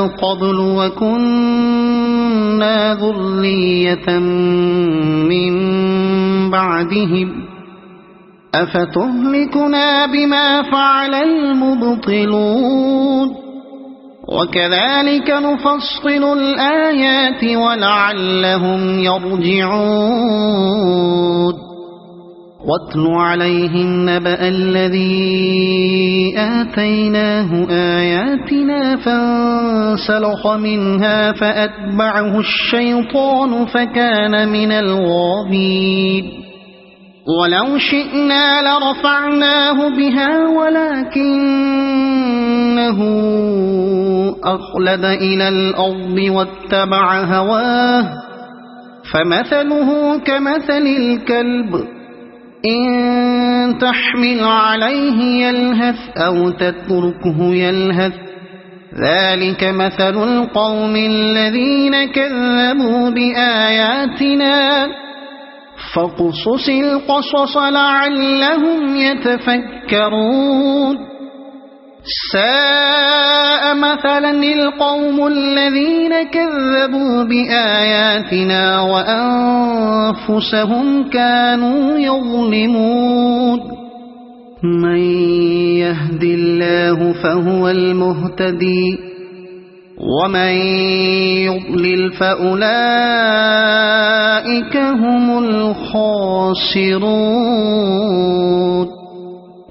قبل وكنا ذرية من بعدهم أفتهلكنا بما فعل المبطلون وكذلك نفصل الآيات ولعلهم يرجعون واتل عليهم نبأ الذي آتيناه آياتنا فانسلخ منها فأتبعه الشيطان فكان من الغاوين ولو شئنا لرفعناه بها ولكنه أخلد إلى الأرض واتبع هواه فمثله كمثل الكلب إن تحمل عليه يلهث أو تتركه يلهث ذلك مثل القوم الذين كذبوا بآياتنا فاقصص القصص لعلهم يتفكرون ساء مثلا القوم الذين كذبوا بآياتنا وأنفسهم كانوا يظلمون من يهد الله فهو المهتدي ومن يضلل فأولئك هم الخاسرون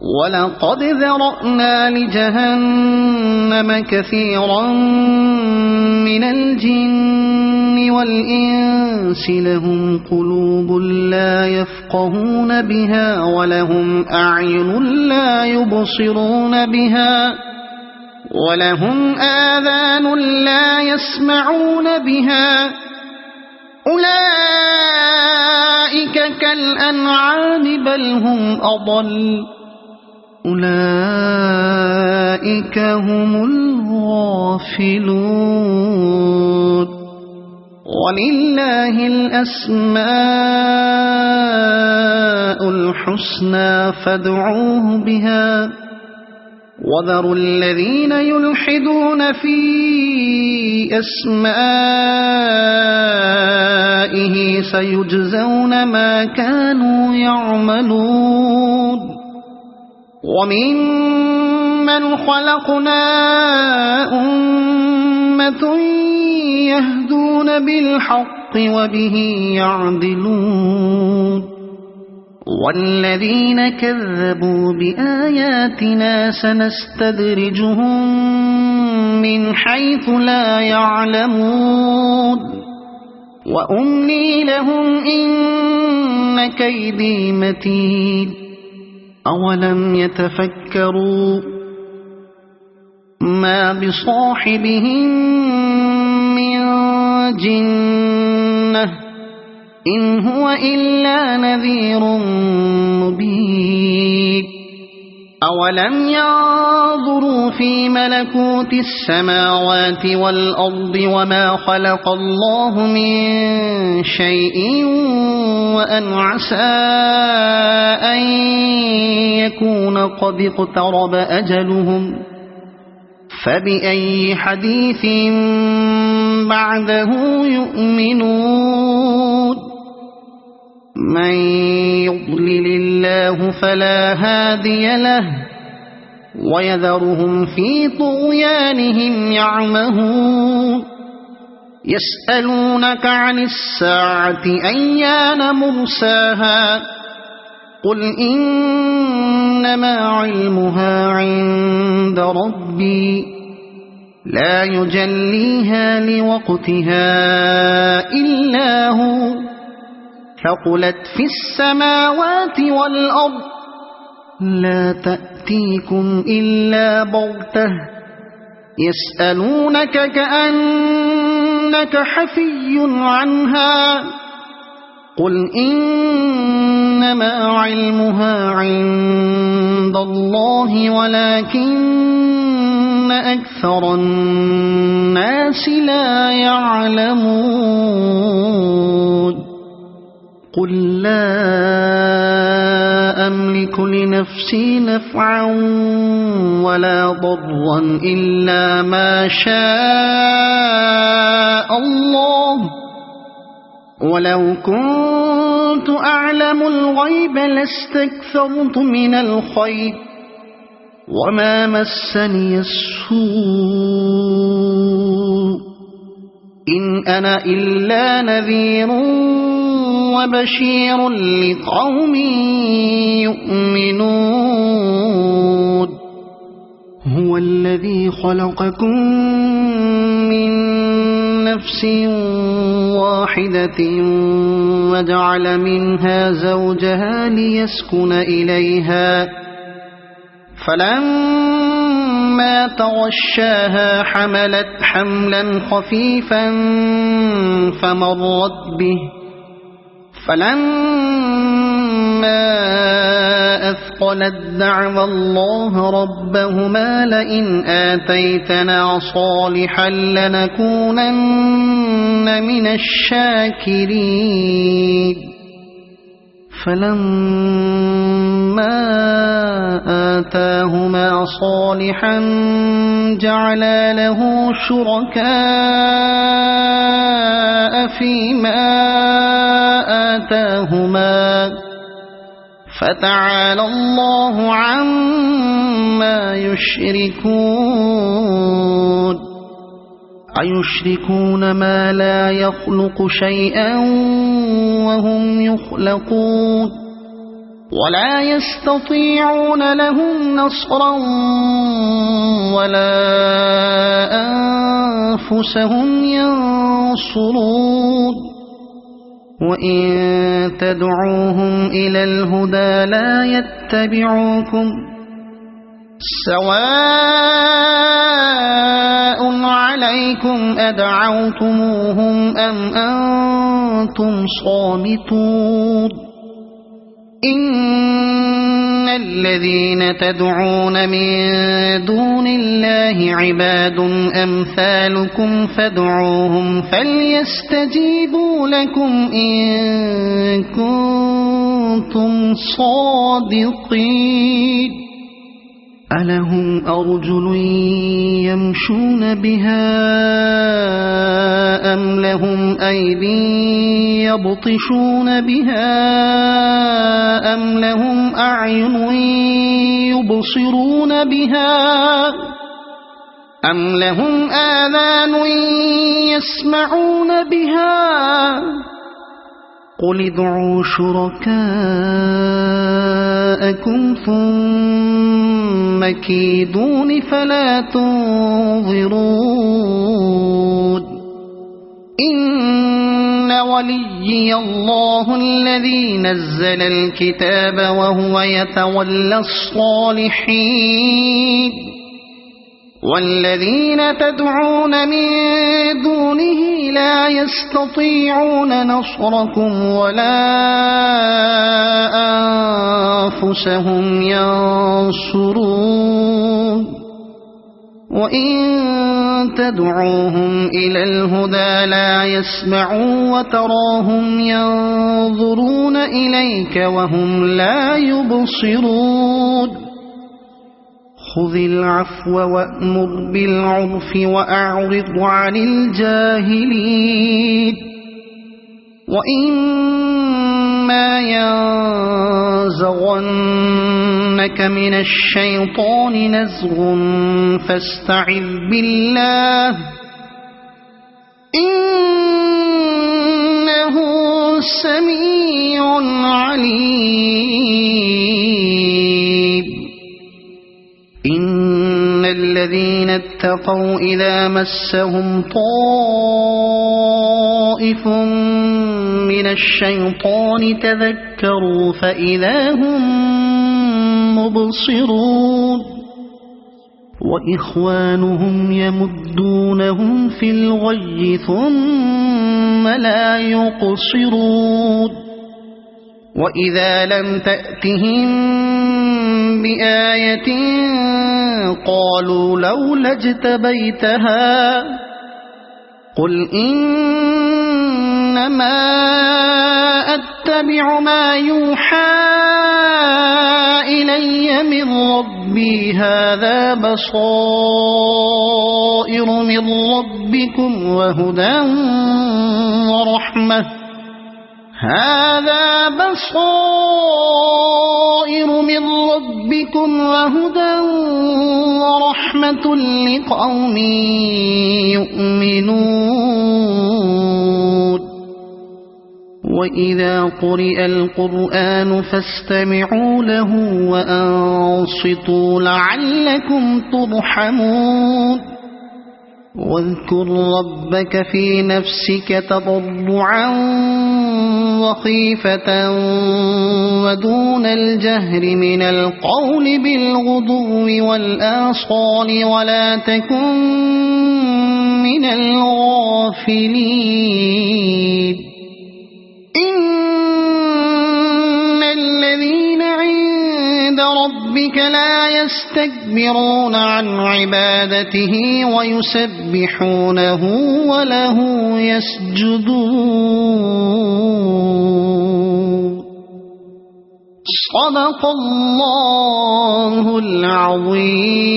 ولقد ذرأنا لجهنم كثيرا من الجن والإنس لهم قلوب لا يفقهون بها ولهم أعين لا يبصرون بها ولهم آذان لا يسمعون بها أولئك كالأنعام بل هم أضل أولئك هم الغافلون ولله الأسماء الحسنى فادعوه بها وذروا الذين يلحدون في أسمائه سيجزون ما كانوا يعملون وممن خلقنا أمة يهدون بالحق وبه يعدلون والذين كذبوا بآياتنا سنستدرجهم من حيث لا يعلمون وأملي لهم إن كيدي متين أولم يتفكروا ما بصاحبهم من جنة إن هو إلا نذير مبين أولم ينظروا في ملكوت السماوات والأرض وما خلق الله من شيء وأن عسى أن يكون قد اقترب أجلهم فبأي حديث بعده يؤمنون من يضلل الله فلا هادي له ويذرهم في طغيانهم يعمهون يسألونك عن الساعة أيان مرساها قل إنما علمها عند ربي لا يجليها لوقتها إلا هو ثقلت في السماوات والأرض لا تأتيكم إلا بغتة يسألونك كأنك حفي عنها قل إنما علمها عند الله ولكن أكثر الناس لا يعلمون قل لا أملك لنفسي نفعا ولا ضرا إلا ما شاء الله ولو كنت أعلم الغيب لاستكثرت من الخير وما مسني السوء إن أنا إلا نذير وبشير لقوم يؤمنون هو الذي خلقكم من نفس واحدة وجعل منها زوجها ليسكن إليها فلما تغشاها حملت حملا خفيفا فمرت به فلما أثقلت دعوا الله ربهما لئن آتيتنا صالحا لنكونن من الشاكرين فلما آتاهما صالحا جعلا له شركاء فيما آتاهما فتعالى الله عما يشركون أيشركون ما لا يخلق شيئا وهم يخلقون ولا يستطيعون لهم نصرا ولا أنفسهم ينصرون وإن تدعوهم إلى الهدى لا يتبعوكم سواء عليكم أدعوتموهم أم أنتم صامتون إن الذين تدعون من دون الله عباد أمثالكم فادعوهم فليستجيبوا لكم إن كنتم صادقين ألهم أرجل يمشون بها أم لهم أيدي يبطشون بها أم لهم أعين يبصرون بها أم لهم آذان يسمعون بها قل ادعوا شركاءكم ثم كيدون فلا تنظرون إن وليي الله الذي نزل الكتاب وهو يتولى الصالحين والذين تدعون من دونه لا يستطيعون نصركم ولا أنفسهم ينصرون وإن تدعوهم إلى الهدى لا يسمعوا وتراهم ينظرون إليك وهم لا يبصرون خذ العفو وأمر بالعرف وأعرض عن الجاهلين وإما ينزغنك من الشيطان نزغ فاستعذ بالله إنه سميع عليم إن الذين اتقوا إذا مسهم طائف من الشيطان تذكروا فإذا هم مبصرون وإخوانهم يمدونهم في الغي ثم لا يقصرون وإذا لم تأتهم بآية قالوا لولا اجتبيتها قل إنما أتبع ما يوحى إلي من ربي هذا بصائر من ربكم وهدى ورحمة هذا بصائر من ربكم وهدى ورحمة لقوم يؤمنون وإذا قرئ القرآن فاستمعوا له وأنصتوا لعلكم ترحمون واذكر ربك في نفسك تضرعا وخيفة ودون الجهر من القول بالغدو والآصال ولا تكن من الغافلين إن الذين عند ربك لا يستكبرون عن عبادته ويسبحونه وله يسجدون صدق الله العظيم.